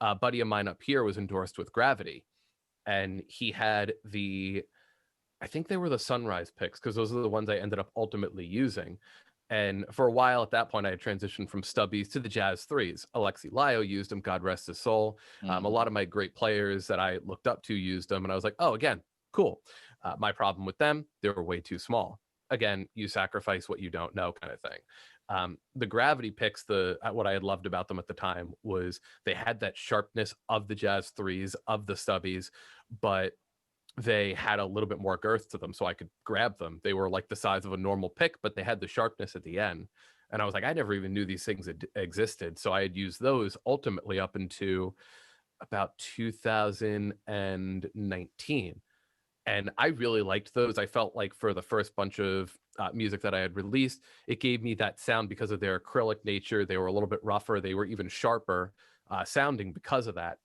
a buddy of mine up here was endorsed with Gravity. And he had I think they were the Sunrise picks, because those are the ones I ended up ultimately using. And for a while at that point, I had transitioned from stubbies to the Jazz threes. Alexi Lio used them, God rest his soul. A lot of my great players that I looked up to used them. And I was like, oh, again, cool. My problem with them, they were way too small. Again, you sacrifice what you don't know kind of thing. The Gravity picks, what I had loved about them at the time was they had that sharpness of the Jazz threes, of the stubbies, but they had a little bit more girth to them, so I could grab them. They were like the size of a normal pick, but they had the sharpness at the end. And I was like, I never even knew these things existed. So I had used those ultimately up into about 2019. And I really liked those. I felt like for the first bunch of music that I had released, it gave me that sound because of their acrylic nature. They were a little bit rougher. They were even sharper sounding because of that.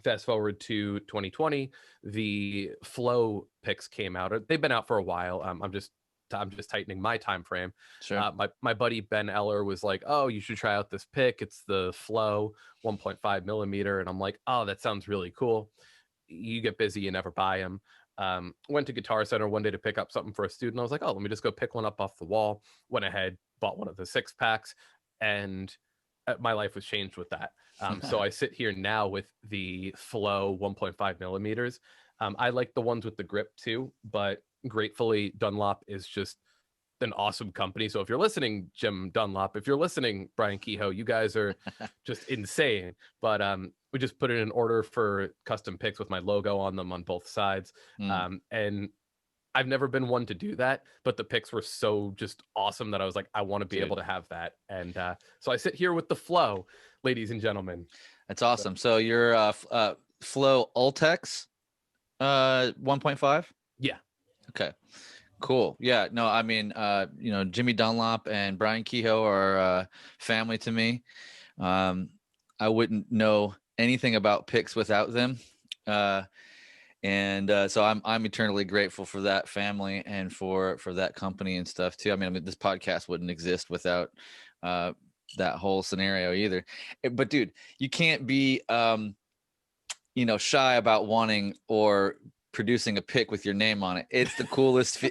Fast forward to 2020, the Flow picks came out. They've been out for a while. I'm just tightening my time frame. Sure. My buddy Ben Eller was like, "Oh, you should try out this pick. It's the Flow 1.5 millimeter," and I'm like, "Oh, that sounds really cool." You get busy, you never buy them. Went to Guitar Center one day to pick up something for a student. I was like, "Oh, let me just go pick one up off the wall." Went ahead, bought one of the 6-packs, and my life was changed with that. So I sit here now with the Flow 1.5 millimeters. I like the ones with the grip too, but gratefully Dunlop is just an awesome company. So if you're listening, Jim Dunlop, if you're listening, Brian Kehoe, you guys are just insane. But we just put in an order for custom picks with my logo on them on both sides. And I've never been one to do that, but the picks were so just awesome that I was like, I want to be able to have that. And so I sit here with the Flow, ladies and gentlemen. That's awesome. So you're Flow Ultex 1.5? Yeah. Okay. Cool. Yeah. No, I mean, Jimmy Dunlop and Brian Kehoe are family to me. I wouldn't know anything about picks without them. And so I'm eternally grateful for that family and for that company and stuff too. I mean, this podcast wouldn't exist without that whole scenario either. But dude, you can't be shy about wanting or producing a pick with your name on it. It's the coolest.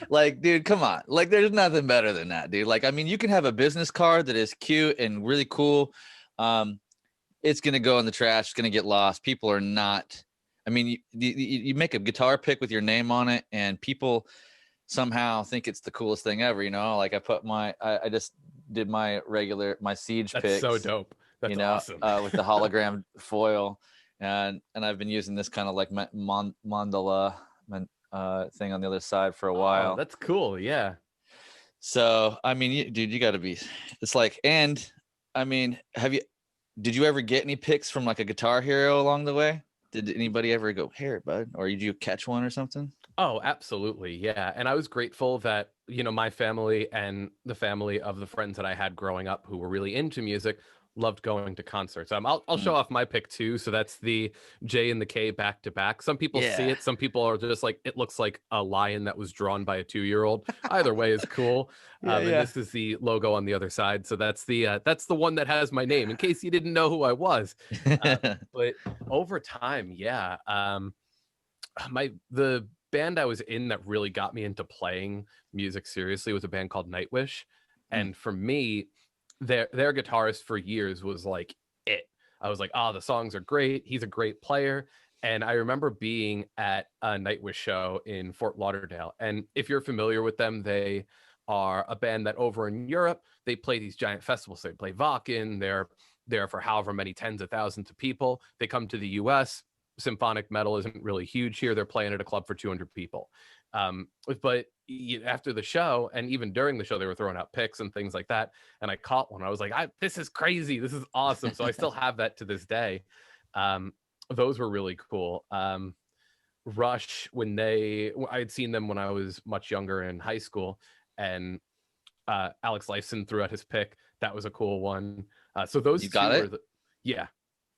Like, dude, come on. Like, there's nothing better than that, dude. Like, I mean, you can have a business card that is cute and really cool. It's gonna go in the trash. It's gonna get lost. People are not. I mean, you make a guitar pick with your name on it, and people somehow think it's the coolest thing ever. Like I just did my Siege That's picks. so dope. That's awesome. With the hologram foil, and I've been using this kind of like mandala thing on the other side for a while. Oh, that's cool. Yeah. So I mean, dude, you got to be. It's like, and I mean, did you ever get any picks from like a Guitar Hero along the way? Did anybody ever go, here, bud? Or did you catch one or something? Oh, absolutely. Yeah. And I was grateful that, my family and the family of the friends that I had growing up who were really into music loved going to concerts. I'll show off my pick too. So that's the J and the K back to back. Some people see it. Some people are just like, it looks like a lion that was drawn by a 2-year-old. Either way is cool. And this is the logo on the other side. So that's the one that has my name in case you didn't know who I was. But over time, the band I was in that really got me into playing music seriously was a band called Nightwish. And for me, their guitarist for years was like it. I was like, oh, the songs are great. He's a great player. And I remember being at a Nightwish show in Fort Lauderdale. And if you're familiar with them, they are a band that over in Europe, they play these giant festivals. They play Wacken. They're there for however many tens of thousands of people. They come to the US. Symphonic metal isn't really huge here. They're playing at a club for 200 people. But after the show, and even during the show, they were throwing out picks and things like that. And I caught one. I was like, this is crazy. This is awesome. So I still have that to this day. Those were really cool. Rush, I had seen them when I was much younger in high school, and Alex Lifeson threw out his pick. That was a cool one. So those you got it? Yeah.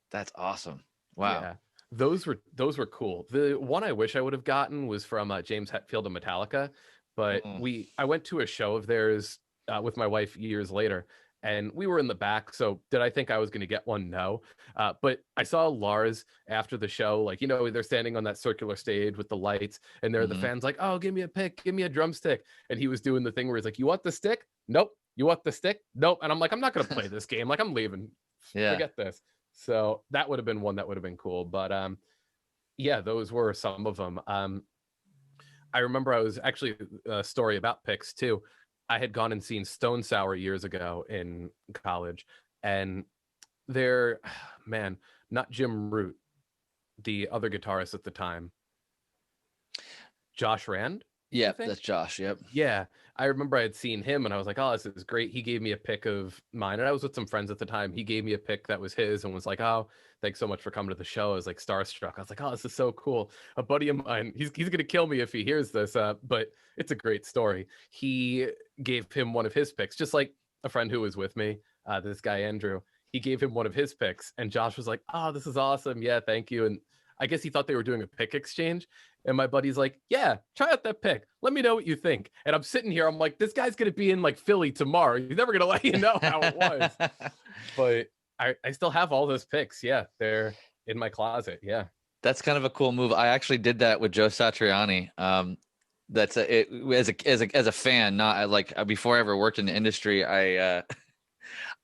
That's awesome. Wow. Yeah. Those were cool. The one I wish I would have gotten was from James Hetfield of Metallica, but I went to a show of theirs with my wife years later, and we were in the back. So did I think I was going to get one? No. But I saw Lars after the show, like, they're standing on that circular stage with the lights, and there are the fans like, oh, give me a pick, give me a drumstick. And he was doing the thing where he's like, you want the stick? Nope. You want the stick? Nope. And I'm like, I'm not going to play this game. Like, I'm leaving. Yeah. Forget this. So that would have been one that would have been cool. But yeah, those were some of them. I remember I was actually a story about picks too. I had gone and seen Stone Sour years ago in college, and they're, man, not Jim Root, the other guitarist at the time, Josh Rand. Yeah, that's Josh. Yep. Yeah. I remember I had seen him and I was like, oh, this is great. He gave me a pick of mine. And I was with some friends at the time. He gave me a pick that was his and was like, oh, thanks so much for coming to the show. I was like starstruck. I was like, oh, this is so cool. A buddy of mine, he's going to kill me if he hears this, but it's a great story. He gave him one of his picks, just like a friend who was with me, this guy, Andrew. He gave him one of his picks and Josh was like, oh, this is awesome. Yeah, thank you. And I guess he thought they were doing a pick exchange. And my buddy's like, yeah, try out that pick. Let me know what you think. And I'm sitting here. I'm like, this guy's going to be in like Philly tomorrow. He's never going to let you know how it was. But I still have all those picks. Yeah, they're in my closet. Yeah. That's kind of a cool move. I actually did that with Joe Satriani. As a fan, not like before I ever worked in the industry. I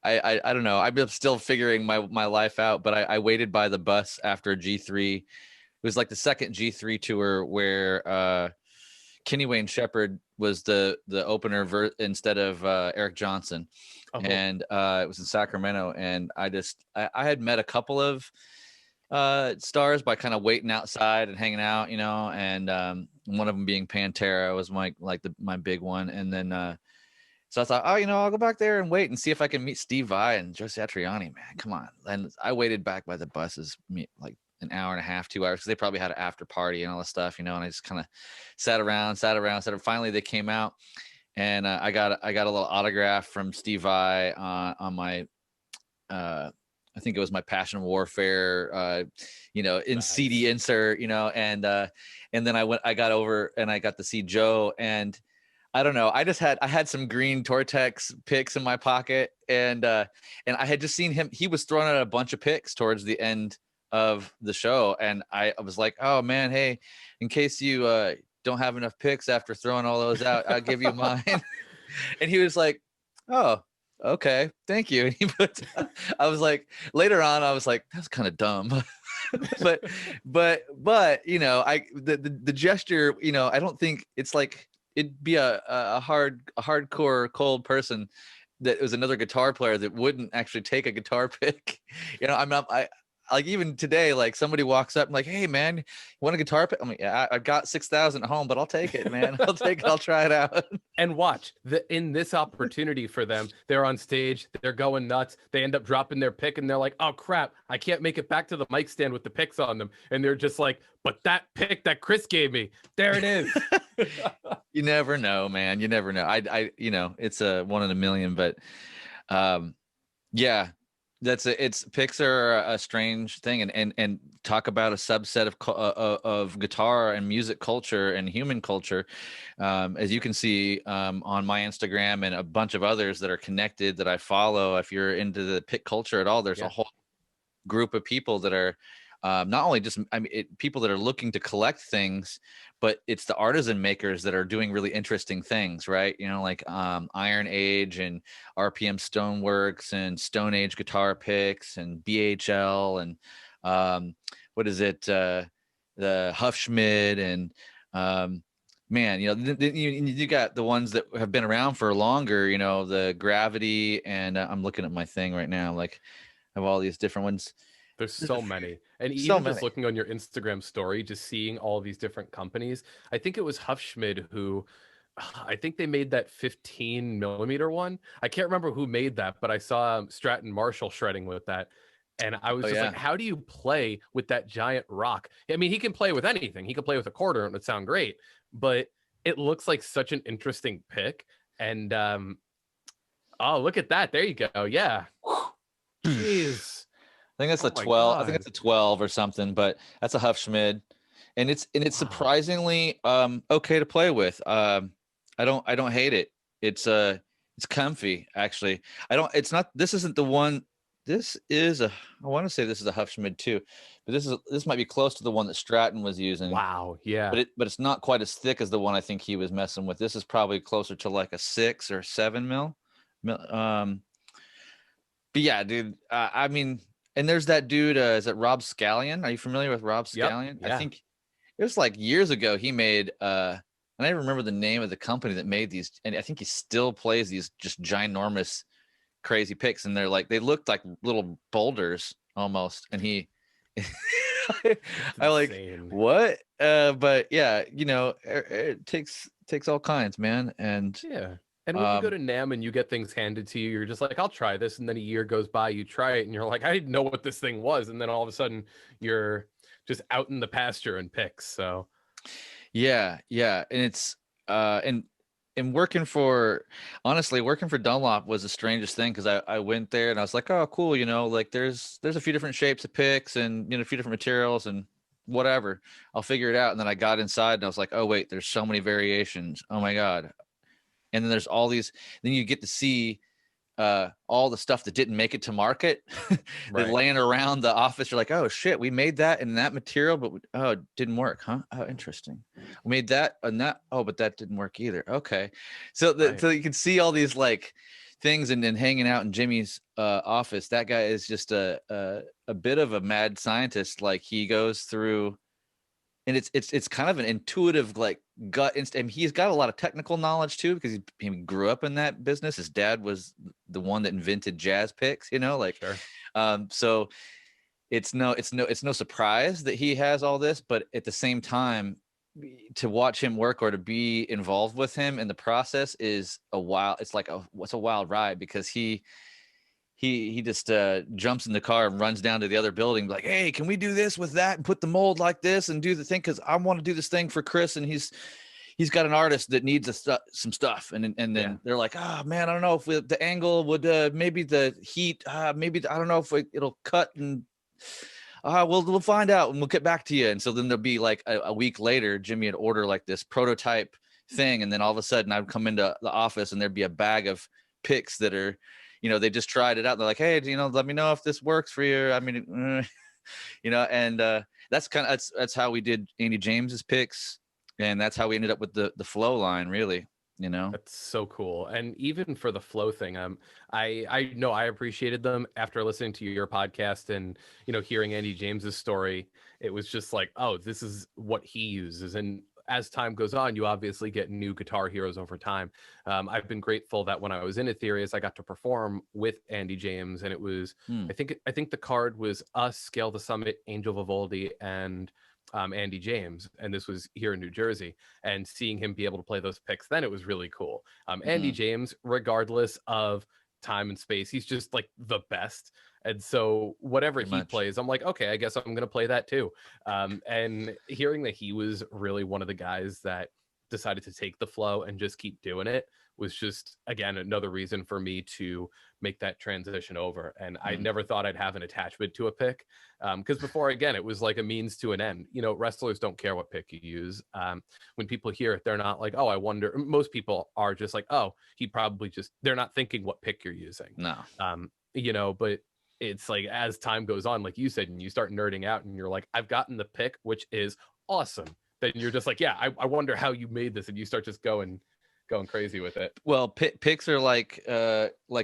don't know. I'm still figuring my life out, but I waited by the bus after G3. It was like the second G3 tour where Kenny Wayne Shepherd was the opener instead of Eric Johnson. And it was in Sacramento. And I had met a couple of stars by kind of waiting outside and hanging out, and one of them being Pantera was my big one. And then so I thought, I'll go back there and wait and see if I can meet Steve Vai and Joe Satriani, man. Come on. And I waited back by the buses, like an hour and a half, 2 hours, because they probably had an after party and all this stuff, and I just kind of sat around. Finally, they came out, and I got a little autograph from Steve Vai on my, I think it was my Passion Warfare, in CD insert, and then I got over and I got to see Joe, and I don't know. I had some green Tortex picks in my pocket, and I had just seen him. He was throwing out a bunch of picks towards the end of the show, and I was like, oh man, hey, in case you don't have enough picks after throwing all those out, I'll give you mine. And he was like, oh, okay, thank you. And I was like, later on, I was like, that's kind of dumb. but the gesture, I don't think it's like it'd be a hardcore cold person that was another guitar player that wouldn't actually take a guitar pick. I like even today, like somebody walks up and like, hey man, you want a guitar pick? I'm like, yeah, I've got 6,000 at home, but I'll take it, man. I'll take it. I'll try it out. And watch in this opportunity for them, they're on stage, they're going nuts. They end up dropping their pick and they're like, oh crap, I can't make it back to the mic stand with the picks on them. And they're just like, but that pick that Chris gave me, there it is. You never know, man. You never know. It's a 1 in a million, but yeah. Picks are a strange thing, and talk about a subset of guitar and music culture and human culture. As you can see on my Instagram and a bunch of others that are connected that I follow, if you're into the pick culture at all, there's a whole group of people that are not only just people that are looking to collect things, but it's the artisan makers that are doing really interesting things, right? You know, like Iron Age and RPM Stoneworks and Stone Age guitar picks and BHL and what is it, the Huffschmidt and man, you know, you got the ones that have been around for longer, you know, the Gravity, and I'm looking at my thing right now, like I have all these different ones. There's so many. And So even many. just looking on your Instagram story, just seeing all these different companies. I think it was Huffschmidt who, I think they made that 15 millimeter one. I can't remember who made that, but I saw Stratton Marshall shredding with that. And I was Oh just yeah. like, how do you play with that giant rock? I mean, he can play with anything. He can play with a quarter and it would sound great, but it looks like such an interesting pick. And oh, look at that. There you go. Yeah. Jeez. I think that's Oh a my 12. I think God. it's a 12 or something, but that's a Huffschmidt, and it's Wow. surprisingly okay to play with. I don't hate it. It's comfy actually. I don't. It's not. This isn't the one. This is a. I want to say this is a Huffschmidt too, but this might be close to the one that Stratton was using. Wow. Yeah. But it's not quite as thick as the one I think he was messing with. This is probably closer to like a 6 or 7 mil. But yeah, dude. I mean, and there's that dude. Is it Rob Scallion? Are you familiar with Rob Yep. Scallion? I Yeah. think it was like years ago. He made. And I remember the name of the company that made these, and I think he still plays these just ginormous, crazy picks, and they looked like little boulders almost. And he, That's I like insane. what? But yeah, you know, it takes all kinds, man, and Yeah. And when you go um, to NAM and you get things handed to you, you're just like, I'll try this. And then a year goes by, you try it, and you're like, I didn't know what this thing was. And then all of a sudden, you're just out in the pasture and picks. So, yeah, and it's and working for honestly working for Dunlop was the strangest thing because I went there and I was like, oh cool, you know, like there's a few different shapes of picks and you know a few different materials and whatever, I'll figure it out. And then I got inside and I was like, oh wait, there's so many variations, oh my god. And then there's all these, then you get to see all the stuff that didn't make it to market that right. laying around the office. You're like, oh shit, we made that in that material, but oh, it didn't work, huh? Oh, interesting. We made that and that. Oh, but that didn't work either. Okay, so Right. so you can see all these like things, and then hanging out in Jimmy's office. That guy is just a bit of a mad scientist. Like he goes through. And it's kind of an intuitive like gut instinct. And he's got a lot of technical knowledge too because he grew up in that business. His dad was the one that invented jazz picks, you know, like Sure. so it's no surprise that he has all this, but at the same time to watch him work or to be involved with him in the process is what's a wild ride because he just jumps in the car and runs down to the other building like, hey, can we do this with that and put the mold like this and do the thing because I want to do this thing for Chris, and he's got an artist that needs some stuff, and then Yeah. they're like, oh man, I don't know if the angle would maybe the heat maybe I don't know if it'll cut, and we'll find out and we'll get back to you. And so then there'll be like a week later Jimmy would order like this prototype thing, and then all of a sudden I'd come into the office and there'd be a bag of picks that are, you know, they just tried it out. They're like, hey, you know, let me know if this works for you. I mean, you know, and that's how we did Andy James's picks, and that's how we ended up with the flow line, really, you know. That's so cool. And even for the flow thing, I know I appreciated them after listening to your podcast and, you know, hearing Andy James's story. It was just like, oh, this is what he uses. And as time goes on, you obviously get new guitar heroes over time. I've been grateful that when I was in Ethereus, I got to perform with Andy James, and it was, Hmm. I think the card was us, Scale the Summit, Angel Vivaldi, and Andy James, and this was here in New Jersey. And seeing him be able to play those picks, then it was really cool. Andy Mhm. James, regardless of time and space, he's just like the best. And so whatever Pretty he much. plays, I'm like, okay, I guess I'm going to play that too. And hearing that he was really one of the guys that decided to take the flow and just keep doing it was just, again, another reason for me to make that transition over. And I Mhm. never thought I'd have an attachment to a pick, because before, again, it was like a means to an end. You know, wrestlers don't care what pick you use. When people hear it, they're not like, oh, I wonder. Most people are just like, oh, he probably just, they're not thinking what pick you're using. No. You know, but it's like as time goes on, like you said, and you start nerding out and you're like, I've gotten the pick, which is awesome. Then you're just like, yeah, I wonder how you made this. And you start just going crazy with it. Well, picks are like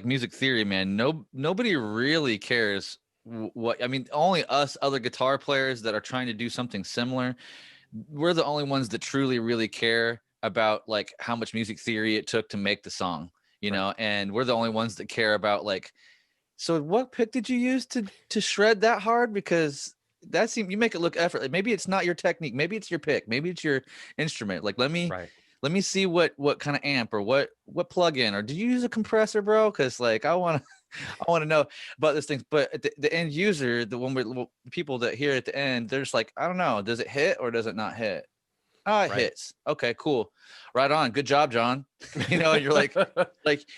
music theory, man. Nobody really cares what, I mean, only us other guitar players that are trying to do something similar. We're the only ones that truly really care about like how much music theory it took to make the song, you know, and we're the only ones that care about like, so what pick did you use to shred that hard? Because that seems, you make it look effortless. Maybe it's not your technique. Maybe it's your pick. Maybe it's your instrument. Like, let me see what kind of amp or what plug-in, or did you use a compressor, bro? Because like I want to know about these things. But the end user, the one with people that hear at the end, they're just like, I don't know, does it hit or does it not hit? Oh, it hits. Okay, cool. Right on. Good job, John. You know, and you're like,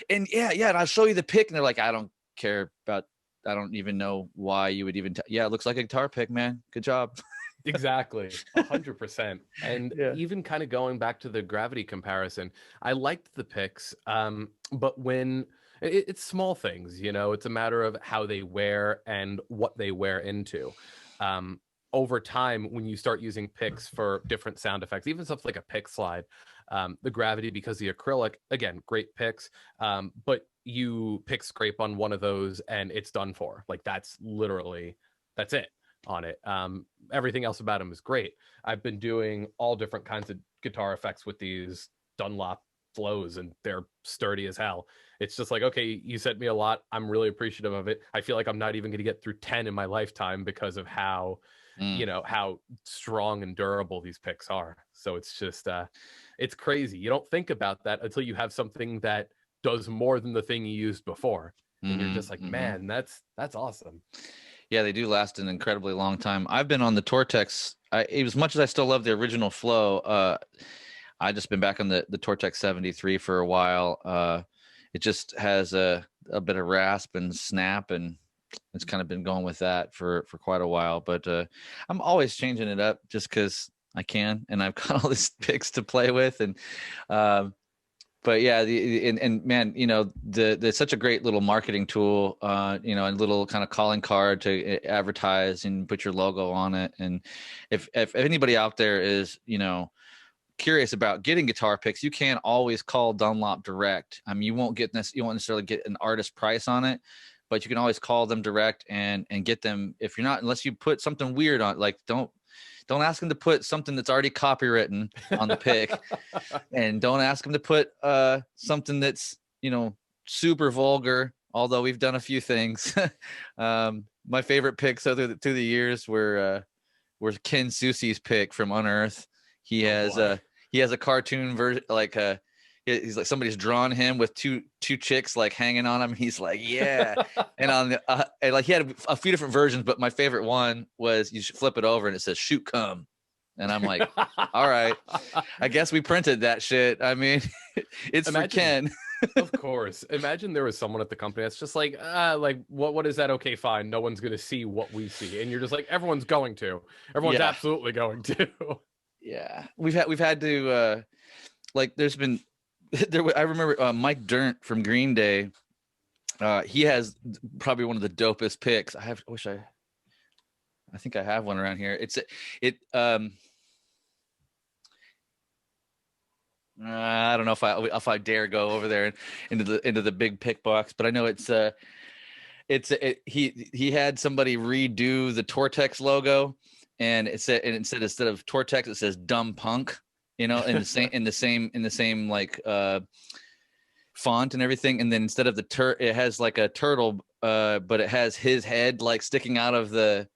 and yeah, and I'll show you the pick, and they're like, I don't care about. I don't even know why you would even. Yeah, it looks like a guitar pick, man. Good job. Exactly, 100%. And even kind of going back to the Gravity comparison, I liked the picks, but when it's small things, you know, it's a matter of how they wear and what they wear into. Over time, when you start using picks for different sound effects, even stuff like a pick slide, the Gravity, because the acrylic, again, great picks, but you pick scrape on one of those and it's done for. Like that's it on it. Everything else about them is great. I've been doing all different kinds of guitar effects with these Dunlop flows, and they're sturdy as hell. It's just like, okay, you sent me a lot. I'm really appreciative of it. I feel like I'm not even going to get through 10 in my lifetime because of how, you know, how strong and durable these picks are. So it's just, it's crazy. You don't think about that until you have something that does more than the thing you used before. And you're just like, man, that's awesome. Yeah, they do last an incredibly long time. I've been on the Tortex. As much as I still love the original flow, I just been back on the Tortex 73 for a while. It just has a bit of rasp and snap, and it's kind of been going with that for quite a while. But I'm always changing it up just because I can, and I've got all these picks to play with, and but yeah, and man, you know, there's such a great little marketing tool, you know, a little kind of calling card to advertise and put your logo on it. And if anybody out there is, you know, curious about getting guitar picks, you can always call Dunlop direct. I mean, you won't necessarily get an artist price on it, but you can always call them direct and get them. If you're not, unless you put something weird on, like don't ask them to put something that's already copywritten on the pick, and don't ask them to put something that's, you know, super vulgar. Although we've done a few things. My favorite picks through the years were Ken Susie's pick from Unearth. He has a cartoon version, like he's like somebody's drawn him with two chicks like hanging on him. He's like, yeah. And on the and like he had a few different versions, but my favorite one was you should flip it over and it says shoot come. And I'm like, all right, I guess we printed that shit. I mean, it's for Ken. Of course. Imagine there was someone at the company that's just like what is that? Okay, fine. No one's gonna see what we see. And you're just like, everyone's going to. Everyone's absolutely going to. Yeah. We've had to like there's been I remember Mike Dirnt from Green Day. He has probably one of the dopest picks. I think I have one around here. I don't know if I dare go over there into the big pick box, but I know he had somebody redo the Tortex logo, and it said instead of Tortex it says dumb punk. You know, in the same like font and everything, and then instead of it has like a turtle, but it has his head like sticking out of the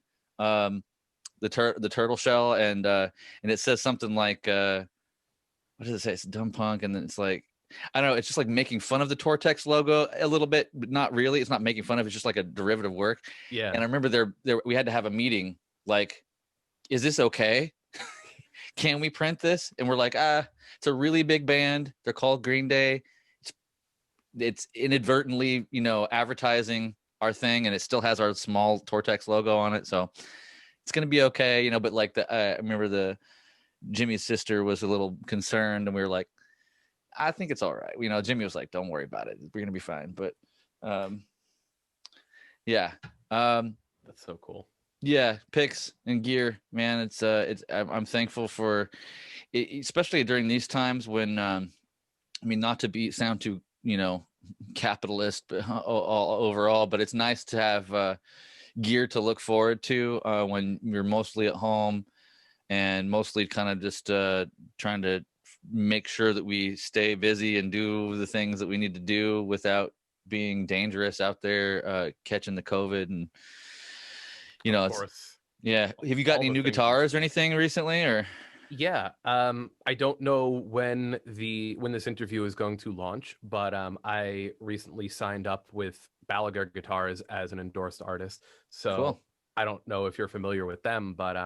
turtle shell, and it says something like what does it say? It's dumb punk, and then it's like, I don't know, it's just like making fun of the Tortex logo a little bit, but not really. It's not making fun of it, it's just like a derivative work. Yeah. And I remember there we had to have a meeting, like, is this okay? Can we print this? And we're like, it's a really big band. They're called Green Day. It's inadvertently, you know, advertising our thing, and it still has our small Tortex logo on it. So it's going to be okay, you know, but like I remember Jimmy's sister was a little concerned, and we were like, I think it's all right. You know, Jimmy was like, don't worry about it. We're going to be fine. But yeah. That's so cool. Yeah, picks and gear, man. I'm thankful for it, especially during these times when I mean, not to sound too, capitalist all overall, but it's nice to have gear to look forward to when you're mostly at home and mostly kind of just trying to make sure that we stay busy and do the things that we need to do without being dangerous out there, catching the COVID. And Of course. yeah. Have you got any new guitars or anything recently, or? Yeah, I don't know when this interview is going to launch, but I recently signed up with Balaguer Guitars as an endorsed artist. So Cool. I don't know if you're familiar with them, but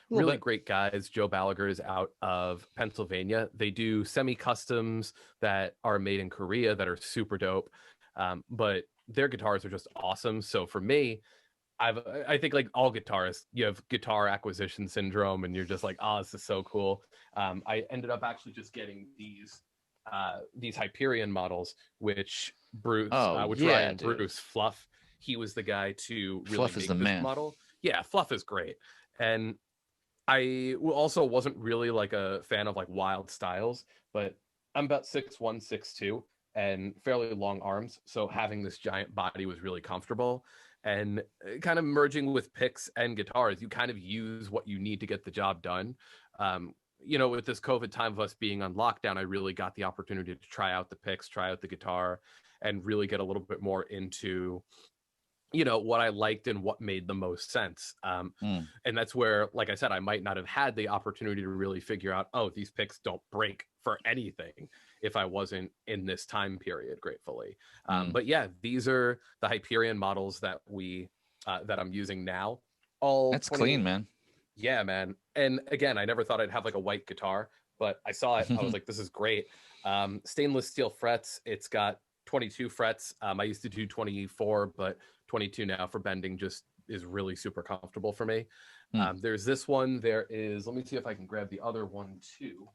really great guys. Joe Balaguer is out of Pennsylvania. They do semi-customs that are made in Korea that are super dope, but their guitars are just awesome. So for me, I think like all guitarists, you have guitar acquisition syndrome, and you're just like, oh, this is so cool. I ended up actually just getting these Hyperion models, which Ryan Bruce Fluff, he was the guy to really Fluff make is the this man. model. Yeah, Fluff is great, and I also wasn't really like a fan of like wild styles, but I'm about 6'1", 6'2", and fairly long arms, so having this giant body was really comfortable. And kind of merging with picks and guitars, you kind of use what you need to get the job done. With this COVID time of us being on lockdown, I really got the opportunity to try out the picks, try out the guitar, and really get a little bit more into what I liked and what made the most sense. And that's where, like I said, I might not have had the opportunity to really figure out, oh, these picks don't break for anything if I wasn't in this time period, gratefully. But yeah, these are the Hyperion models that I'm using now. That's clean, man. Yeah, man. And again, I never thought I'd have like a white guitar, but I saw it. I was like, this is great. Stainless steel frets. It's got 22 frets. I used to do 24, but 22 now for bending just is really super comfortable for me. There's this one. There is, let me see if I can grab the other one too.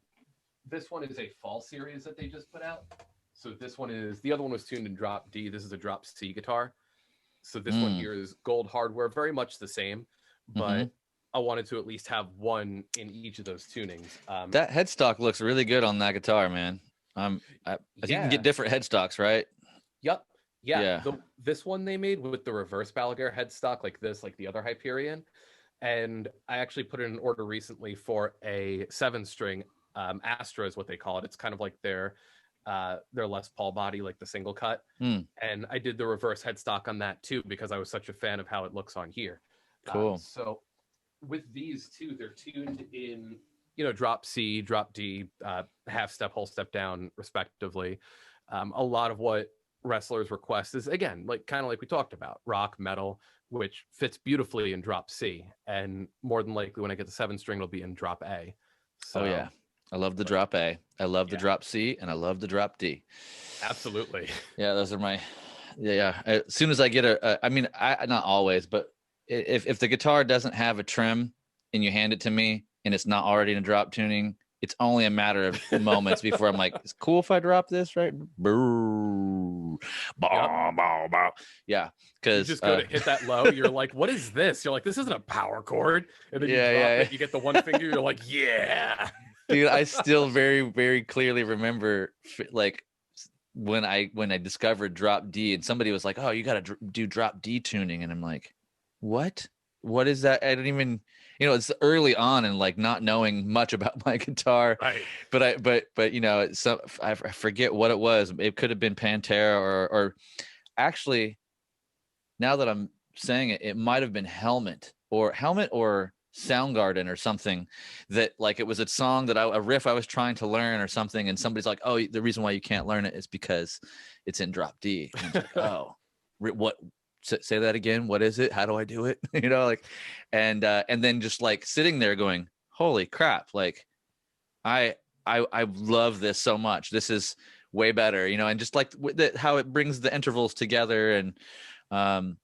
This one is a fall series that they just put out. So this one is, the other one was tuned in drop D. This is a drop C guitar. So this one here is gold hardware, very much the same, but I wanted to at least have one in each of those tunings. That headstock looks really good on that guitar, man. I think you can get different headstocks, right? Yep. Yeah. This one they made with the reverse Balaguer headstock, like this, like the other Hyperion. And I actually put in an order recently for a 7-string Astra is what they call it. It's kind of like their Les Paul body, like the single cut. And I did the reverse headstock on that too, because I was such a fan of how it looks on here. Cool. So with these two, they're tuned in, drop C, drop D, half step, whole step down, respectively. A lot of what wrestlers request is, again, like kind of like we talked about, rock, metal, which fits beautifully in drop C. And more than likely when I get the 7-string, it'll be in drop A. So, oh yeah. I love the drop A. I love the drop C, and I love the drop D. Absolutely. Yeah, those are my. Yeah. As soon as I get I mean, I not always, but if the guitar doesn't have a trim and you hand it to me and it's not already in a drop tuning, it's only a matter of moments before I'm like, it's cool if I drop this, right? Bow, bow, bow, bow. Yeah, because you just go to hit that low. You're like, what is this? You're like, this isn't a power chord. And then you drop it. You get the one finger. You're like, yeah. Dude, I still very, very clearly remember like when I discovered drop D, and somebody was like, oh, you got to do drop D tuning. And I'm like, what is that? I don't even, it's early on and like not knowing much about my guitar, right? But I forget what it was. It could have been Pantera or actually, now that I'm saying it, it might've been Helmet or Soundgarden or something, that like it was a song that a riff I was trying to learn or something, and somebody's like, oh, the reason why you can't learn it is because it's in drop D. And I was like, oh, what? Say that again. What is it? How do I do it? And then just like sitting there going, holy crap! Like, I love this so much. This is way better, and just like how it brings the intervals together and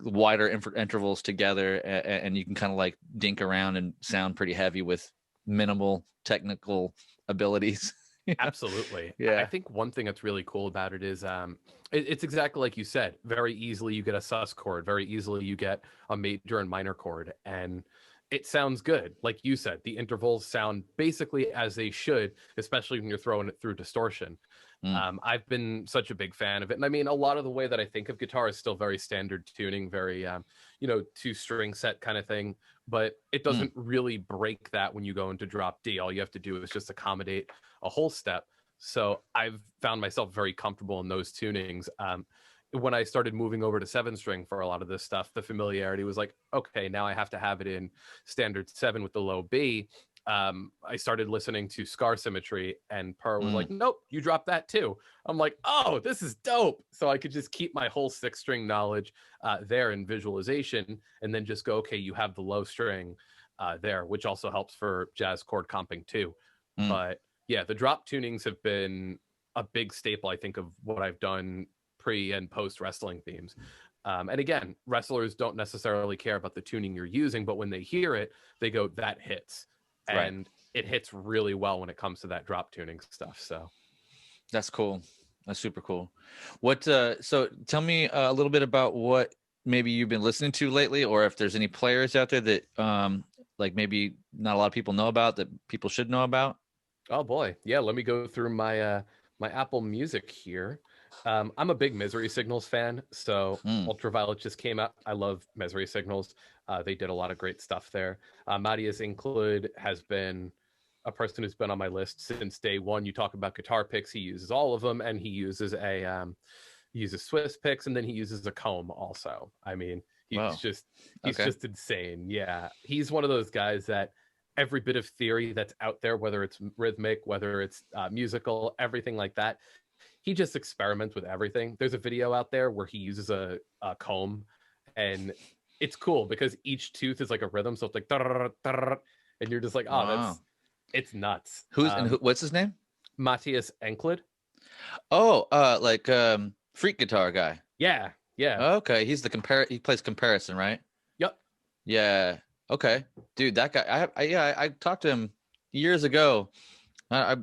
wider intervals together, and you can kind of like dink around and sound pretty heavy with minimal technical abilities. Absolutely. I Yeah. think one thing that's really cool about it is it's exactly like you said. Very easily you get a sus chord. Very easily you get a major and minor chord. And it sounds good. Like you said, the intervals sound basically as they should, especially when you're throwing it through distortion. Mm. I've been such a big fan of it. And I mean, a lot of the way that I think of guitar is still very standard tuning, very, two string set kind of thing. But it Mm. doesn't really break that when you go into drop D. All you have to do is just accommodate a whole step. So I've found myself very comfortable in those tunings. When I started moving over to 7 string for a lot of this stuff, the familiarity was like, okay, now I have to have it in standard 7 with the low B. I started listening to Scar Symmetry, and Per was Mm. like, nope, you dropped that too. I'm like, oh, this is dope. So I could just keep my whole 6 string knowledge there in visualization, and then just go, okay, you have the low string there, which also helps for jazz chord comping too. Mm. But yeah, the drop tunings have been a big staple, I think, of what I've done pre and post wrestling themes. And again, wrestlers don't necessarily care about the tuning you're using, but when they hear it, they go, that hits. Right. And it hits really well when it comes to that drop tuning stuff. So That's cool. That's super cool. What so tell me a little bit about what maybe you've been listening to lately, or if there's any players out there that like maybe not a lot of people know about that people should know about. oh boy, yeah, let me go through my my Apple Music here. I'm a big Misery Signals fan, so Mm. Ultraviolet just came out. I love Misery Signals. They did a lot of great stuff there. Matthias Include has been a person who's been on my list since day one. You talk about guitar picks, he uses all of them, and he uses he uses Swiss picks, and then he uses a comb also. I mean, Wow. he's Okay. just insane. Yeah, he's one of those guys that every bit of theory that's out there, whether it's rhythmic, whether it's musical, everything like that, he just experiments with everything. There's a video out there where he uses a comb, and it's cool because each tooth is like a rhythm, so it's like and you're just like, oh, Wow. it's nuts. Who's and what's his name? Matthias Enklid. Oh, like freak guitar guy. Yeah, yeah. Okay, he's the he plays comparison, right? Yep. Yeah. Okay. Dude, that guy I talked to him years ago. I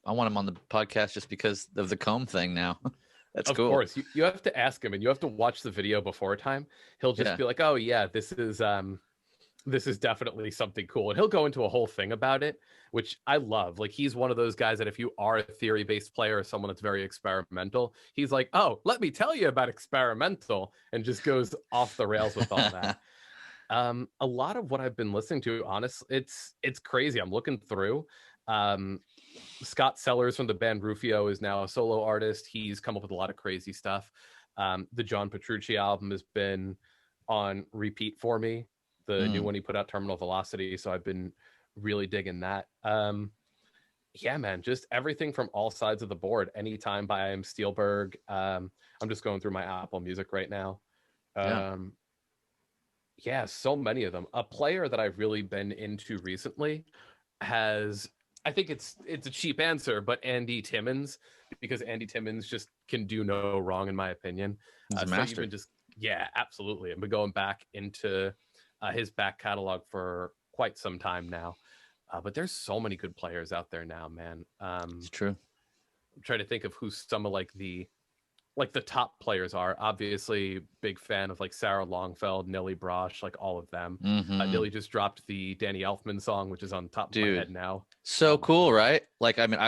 want him on the podcast just because of the comb thing now. That's cool. Of course. You have to ask him, and you have to watch the video before time. He'll just be like, oh yeah, this is definitely something cool. And he'll go into a whole thing about it, which I love. Like, he's one of those guys that if you are a theory-based player or someone that's very experimental, he's like, oh, let me tell you about experimental, and just goes off the rails with all that. A lot of what I've been listening to, honestly, it's crazy. I'm looking through. Scott Sellers from the band Rufio is now a solo artist. He's come up with a lot of crazy stuff. The John Petrucci album has been on repeat for me. The new one he put out, Terminal Velocity. So I've been really digging that. Yeah, man, just everything from all sides of the board. Anytime by I Am Steelberg. I'm just going through my Apple Music right now. Yeah, so many of them. A player that I've really been into recently has, I think it's a cheap answer, but Andy Timmons, because Andy Timmons just can do no wrong in my opinion. He's a So master. even just, yeah, absolutely. I've been going back into his back catalog for quite some time now. But there's so many good players out there now, man. It's true. I'm trying to think of who some of like the top players are. Obviously, big fan of like Sarah Longfeld, Nelly Brosh, like all of them. Nelly just dropped the Danny Elfman song, which is on top of my head now. So cool, right? Like, I mean,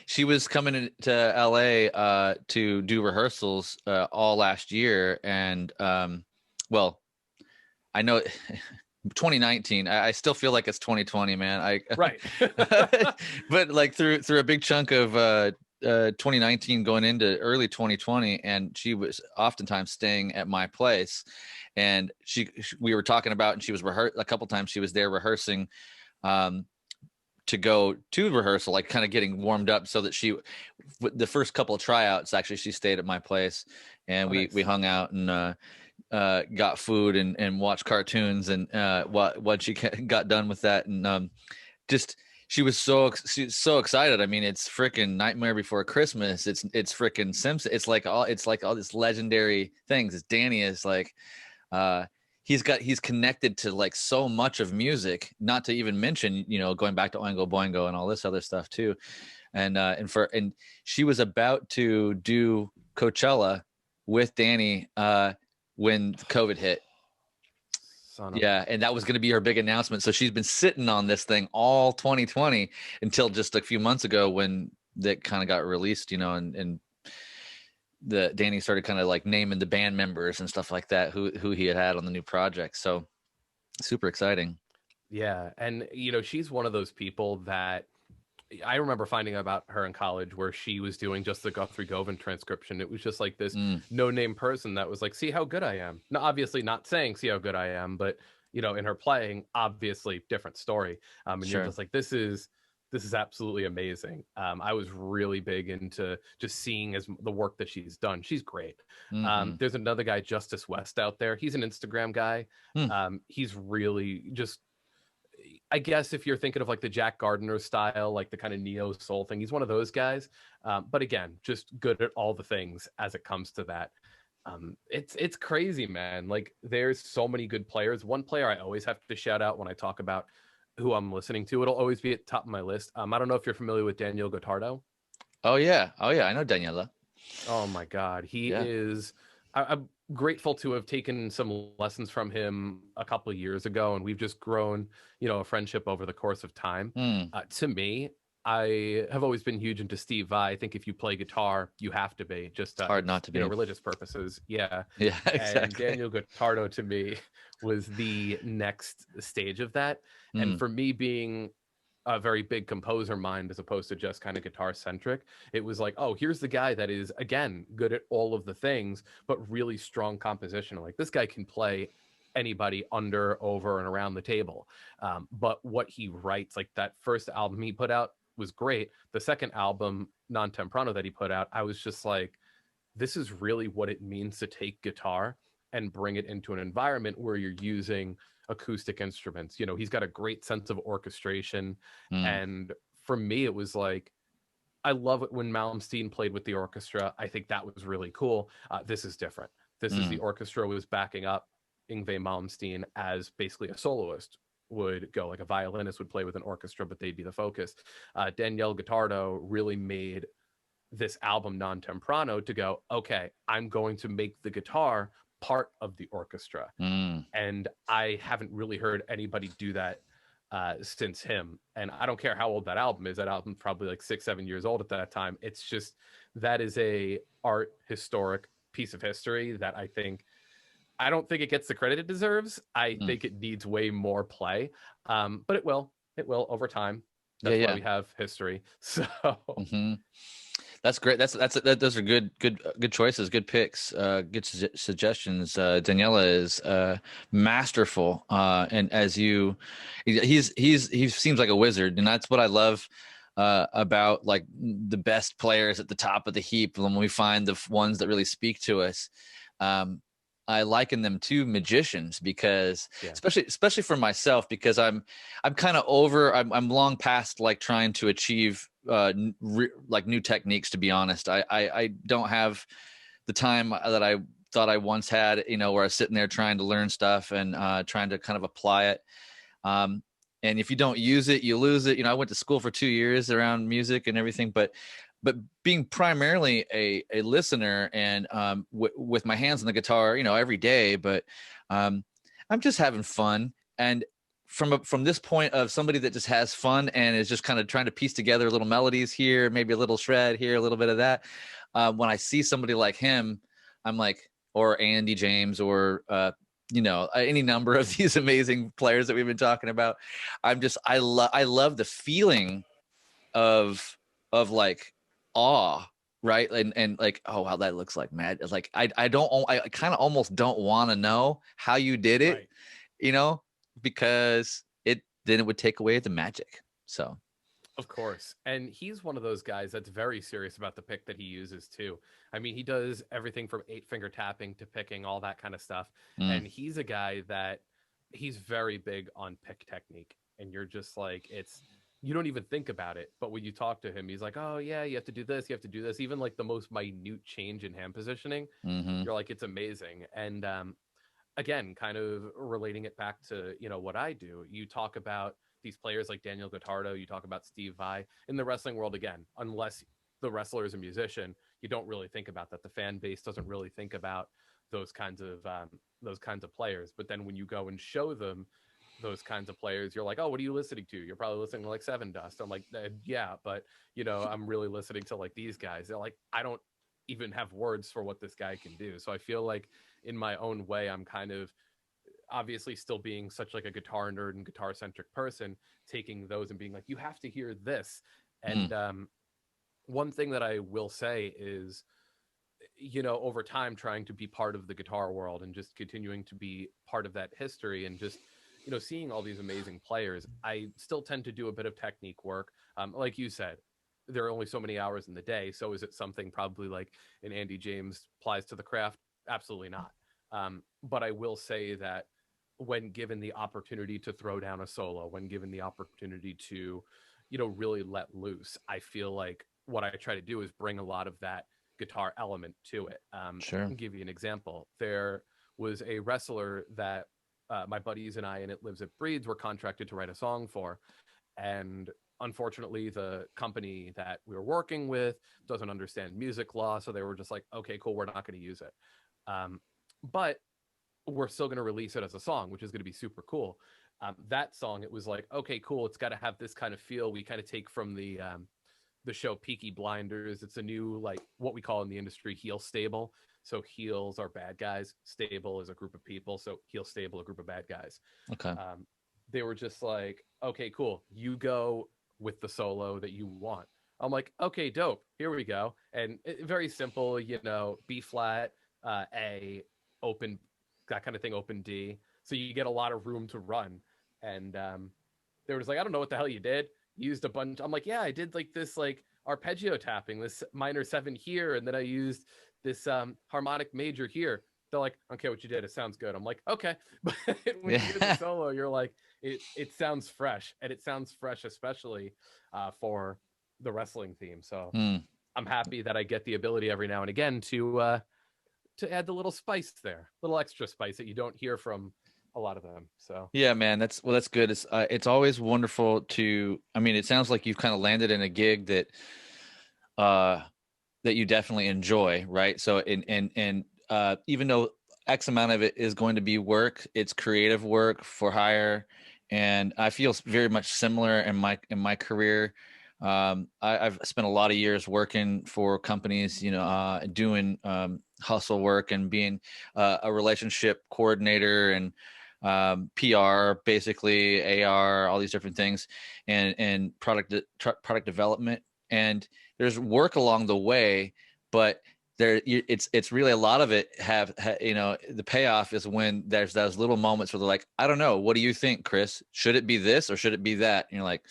she was coming to LA to do rehearsals all last year, and well, I know 2019. I still feel like it's 2020, man. Right. But like through a big chunk of 2019 going into early 2020, and she was oftentimes staying at my place, and we were talking about, and she was a couple times she was there rehearsing to go to rehearsal, like kind of getting warmed up, so that the first couple of tryouts, actually she stayed at my place, and we hung out and got food and watched cartoons, and what she got done with that, and just she was so excited. I mean, it's freaking Nightmare Before Christmas. It's freaking Simpson. It's like all this legendary things. It's Danny is like he's connected to like so much of music, not to even mention, you know, going back to Oingo Boingo and all this other stuff too. And she was about to do Coachella with Danny when COVID hit. Yeah, and that was going to be her big announcement. So she's been sitting on this thing all 2020 until just a few months ago when that kind of got released, you know, and the Danny started kind of like naming the band members and stuff like that who he had on the new project. So super exciting. Yeah, and you know, she's one of those people that I remember finding out about her in college where she was doing just the Guthrie Govan transcription. It was just like this no-name person that was like, see how good I am. Now, obviously not saying see how good I am, but you know, in her playing, obviously different story. And Sure. you're just like, this is absolutely amazing. I was really big into just seeing as the work that she's done. She's great. There's another guy, Justice West, out there. He's an Instagram guy. He's really just, I guess if you're thinking of like the Jack Gardner style, like the kind of neo soul thing, he's one of those guys. But again, just good at all the things as it comes to that. It's crazy, man. Like there's so many good players. One player I always have to shout out when I talk about who I'm listening to, it'll always be at the top of my list. I don't know if you're familiar with Daniel Gottardo. Oh yeah, I know Daniela. Oh my God, he Yeah. is. I'm grateful to have taken some lessons from him a couple of years ago, and we've just grown, you know, a friendship over the course of time. To me, I have always been huge into Steve Vai. I think if you play guitar, you have to be just hard not to be, you know, religious purposes. Yeah, yeah, exactly. And Daniel Gottardo to me was the next stage of that, and for me being a very big composer mind as opposed to just kind of guitar centric, it was like, oh, here's the guy that is again good at all of the things but really strong composition. Like this guy can play anybody under, over, and around the table. But what he writes, like that first album he put out was great. The second album, Non Temprano, that he put out, I was just like, this is really what it means to take guitar and bring it into an environment where you're using acoustic instruments. You know, he's got a great sense of orchestration. And for me, it was like, I love it when Malmsteen played with the orchestra. I think that was really cool. This is different. This is the orchestra was backing up Yngwie Malmsteen as basically a soloist would go, like a violinist would play with an orchestra, but they'd be the focus. Daniel Gottardo really made this album Non Temprano to go, okay, I'm going to make the guitar part of the orchestra. And I haven't really heard anybody do that since him. And I don't care how old that album is. That album's probably like 6-7 years old at that time. It's just, that is a art historic piece of history that I don't think it gets the credit it deserves. I think it needs way more play. But it will over time. That's why we have history. So That's great. Those are good choices, good picks, good suggestions. Daniela is masterful, and he seems like a wizard, and that's what I love about like the best players at the top of the heap. When we find the ones that really speak to us, I liken them to magicians because, especially for myself, because I'm kind of I'm long past like trying to achieve like new techniques. To be honest, I don't have the time that I thought I once had, you know, where I was sitting there trying to learn stuff and trying to kind of apply it. And if you don't use it, you lose it. You know, I went to school for 2 years around music and everything, but being primarily a listener and with my hands on the guitar, you know, every day, but I'm just having fun. And from this point of somebody that just has fun and is just kind of trying to piece together little melodies here, maybe a little shred here, a little bit of that. When I see somebody like him, I'm like, or Andy James, or you know, any number of these amazing players that we've been talking about. I love the feeling of like awe, right? And like, oh wow, that looks like mad. Like I kind of almost don't want to know how you did it, right, you know, because then it would take away the magic. So of course. And he's one of those guys that's very serious about the pick that he uses too. I mean, he does everything from 8-finger tapping to picking, all that kind of stuff. And he's a guy that he's very big on pick technique. And you're just like, you don't even think about it. But when you talk to him, he's like, oh yeah, you have to do this. You have to do this. Even like the most minute change in hand positioning, you're like, it's amazing. And again, kind of relating it back to, what I do, you talk about these players like Daniel Guitardo, you talk about Steve Vai in the wrestling world. Again, unless the wrestler is a musician, you don't really think about that. The fan base doesn't really think about those kinds of players. But then when you go and show them those kinds of players, you're like, oh, what are you listening to? You're probably listening to like Seven Dust. I'm like, yeah, but I'm really listening to like these guys. They're like, I don't even have words for what this guy can do. So I feel like in my own way, I'm kind of obviously still being such like a guitar nerd and guitar centric person, taking those and being like, you have to hear this. And one thing that I will say is, over time trying to be part of the guitar world and just continuing to be part of that history and just, seeing all these amazing players, I still tend to do a bit of technique work. Like you said, there are only so many hours in the day. So is it something probably like an Andy James applies to the craft? Absolutely not. But I will say that when given the opportunity to throw down a solo, when given the opportunity to, really let loose, I feel like what I try to do is bring a lot of that guitar element to it. Sure. I'll give you an example. There was a wrestler that my buddies and I, and It Lives, It Breeds, were contracted to write a song for. And unfortunately, the company that we were working with doesn't understand music law. So they were just like, okay, cool, we're not going to use it. But we're still going to release it as a song, which is going to be super cool. That song, it was like, okay, cool, it's got to have this kind of feel. We kind of take from the show Peaky Blinders. It's a new, like, what we call in the industry heel stable. So heels are bad guys, stable is a group of people, so heel stable, a group of bad guys. Okay. They were just like, okay, cool, you go with the solo that you want. I'm like, okay, dope, here we go. And very simple, B flat, A, open, that kind of thing, open D. So you get a lot of room to run. And they were just like, I don't know what the hell you did. You used a bunch. I'm like, yeah, I did like this like arpeggio tapping, this minor 7 here, and then I used this harmonic major here. They're like, okay, what you did, it sounds good. I'm like, okay. But when you hear the solo, you're like, it sounds fresh, and it sounds fresh, especially for the wrestling theme. So I'm happy that I get the ability every now and again to add the little spice there, little extra spice that you don't hear from a lot of them. So yeah, man, that's good. It's always wonderful to, I mean, it sounds like you've kind of landed in a gig that that you definitely enjoy, right? So and even though X amount of it is going to be work, it's creative work for hire, and I feel very much similar in my career. I've spent a lot of years working for companies, doing hustle work and being a relationship coordinator and PR, basically AR, all these different things, and product development. And there's work along the way, but it's really a lot of it the payoff is when there's those little moments where they're like, I don't know, what do you think, Chris? Should it be this or should it be that? And you're like,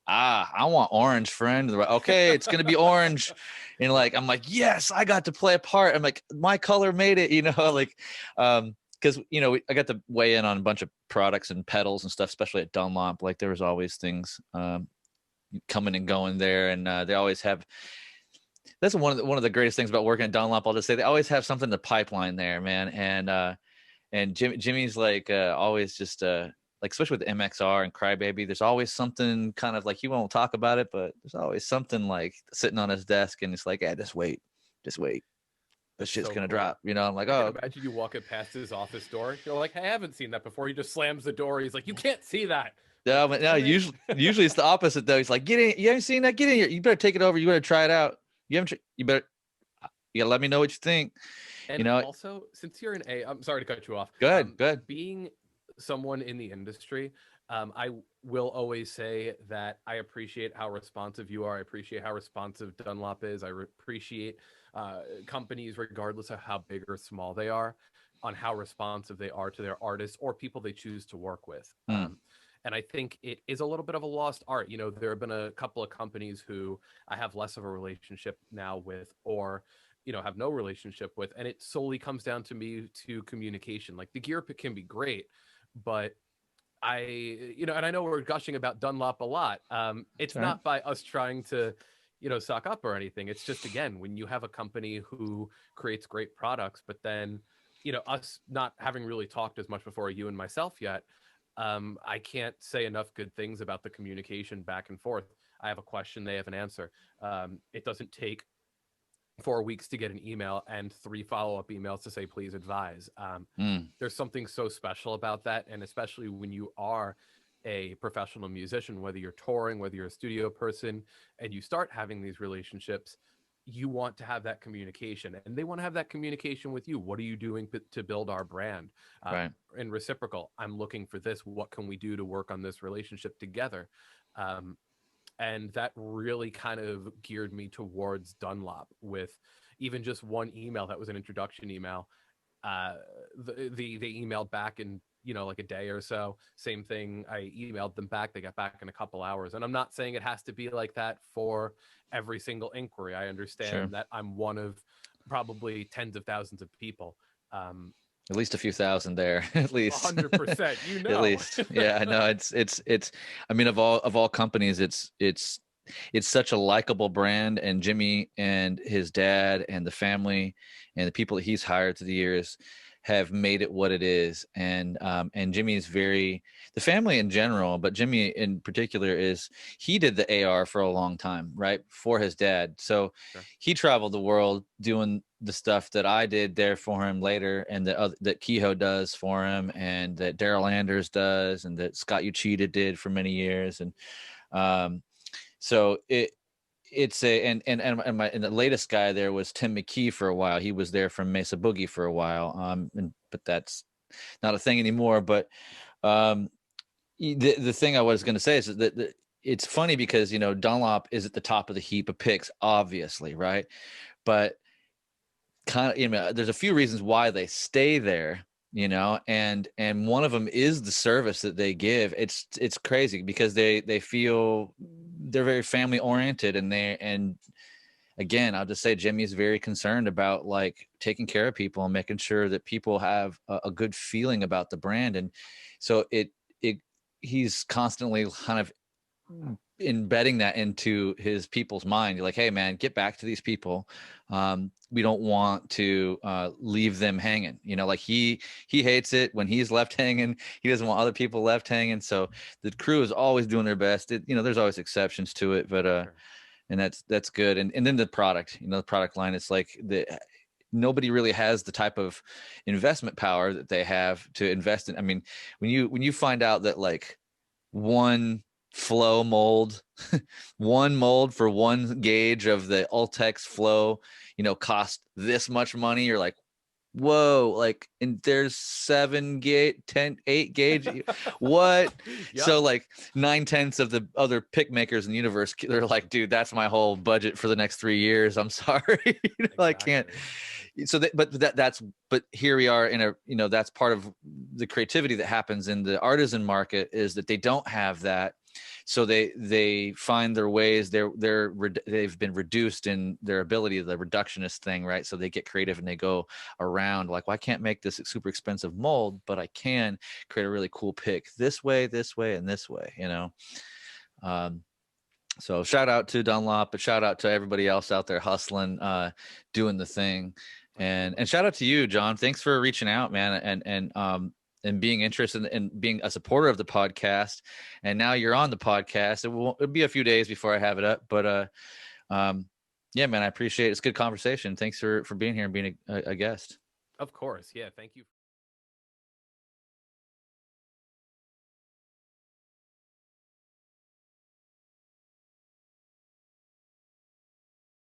I want orange, friend. Like, okay, it's gonna be orange. And like, I'm like, yes, I got to play a part. I'm like, my color made it, like because I got to weigh in on a bunch of products and pedals and stuff, especially at Dunlop. Like there was always things coming and going there, and they always have. That's one of the greatest things about working at Dunlop. I'll just say they always have something to pipeline there, man. And Jimmy's like always just like, especially with MXR and Crybaby, there's always something kind of like, he won't talk about it, but there's always something like sitting on his desk, and it's like, yeah, just wait. This shit's gonna drop, I'm like, oh. Imagine you walk it past his office door. You're like, hey, I haven't seen that before. He just slams the door. He's like, you can't see that. No, but no, usually it's the opposite though. He's like, get in. You haven't seen that? Get in here. You better take it over. You better try it out. You gotta let me know what you think. And also, since you're I'm sorry to cut you off. Go ahead. Being someone in the industry, I will always say that I appreciate how responsive you are. I appreciate how responsive Dunlop is. I appreciate companies, regardless of how big or small they are, on how responsive they are to their artists or people they choose to work with. And I think it is a little bit of a lost art. There have been a couple of companies who I have less of a relationship now with, or have no relationship with, and it solely comes down to me to communication. Like the gear can be great, but and I know we're gushing about Dunlop a lot. It's not by us trying to, suck up or anything. It's just, again, when you have a company who creates great products, but then us not having really talked as much before, you and myself yet, I can't say enough good things about the communication back and forth. I have a question, they have an answer. It doesn't take 4 weeks to get an email and 3 follow-up emails to say, please advise. There's something so special about that. And especially when you are a professional musician, whether you're touring, whether you're a studio person, and you start having these relationships, you want to have that communication, and they want to have that communication with you. What are you doing to build our brand? Right. And reciprocal, I'm looking for this. What can we do to work on this relationship together? And that really kind of geared me towards Dunlop, with even just one email that was an introduction email. They emailed back in like a day or so. Same thing, I emailed them back, they got back in a couple hours. And I'm not saying it has to be like that for every single inquiry. I understand that I'm one of probably tens of thousands of people. At least a few thousand there, at least 100%, at least. Yeah, no, it's I mean, of all companies, it's such a likable brand, and Jimmy and his dad and the family and the people that he's hired through the years have made it what it is. And Jimmy is the family in general, but Jimmy in particular he did the AR for a long time, right? For his dad. So he traveled the world doing the stuff that I did there for him later, and that Kehoe does for him, and that Daryl Anders does, and that Scott Uchida did for many years. And so it's and the latest guy there was Tim McKee for a while. He was there from Mesa Boogie for a while. But that's not a thing anymore. But the thing I was going to say is that it's funny because, Dunlop is at the top of the heap of picks, obviously, right? But kind of, there's a few reasons why they stay there, and one of them is the service that they give. It's crazy because they feel they're very family oriented, and again, I'll just say Jimmy's very concerned about like taking care of people and making sure that people have a good feeling about the brand. And so he's constantly kind of embedding that into his people's mind. You're like, hey man, get back to these people. We don't want to leave them hanging. Like he hates it when he's left hanging. He doesn't want other people left hanging. So the crew is always doing their best. There's always exceptions to it, but and that's good. And then the product, the product line, it's like nobody really has the type of investment power that they have to invest in. I mean, when you find out that like one flow mold, one mold for one gauge of the Ultex flow, cost this much money, you're like, whoa, like, and there's 8 gauge. What? Yep. So like 9/10 of the other pick makers in the universe, they're like, dude, that's my whole budget for the next 3 years. I'm sorry. Exactly. I can't. So but here we are in a, that's part of the creativity that happens in the artisan market, is that they don't have that. So they find their ways. They've been reduced in their ability, the reductionist thing, right? So they get creative and they go around like, well, I can't make this super expensive mold, but I can create a really cool pick this way, and this way, So shout out to Dunlop, but shout out to everybody else out there hustling, doing the thing, and shout out to you, John. Thanks for reaching out, man, and being interested in being a supporter of the podcast. And now you're on the podcast. It'll be a few days before I have it up, but yeah, man, I appreciate it. It's a good conversation. Thanks for being here and being a guest. Of course. Yeah. Thank you.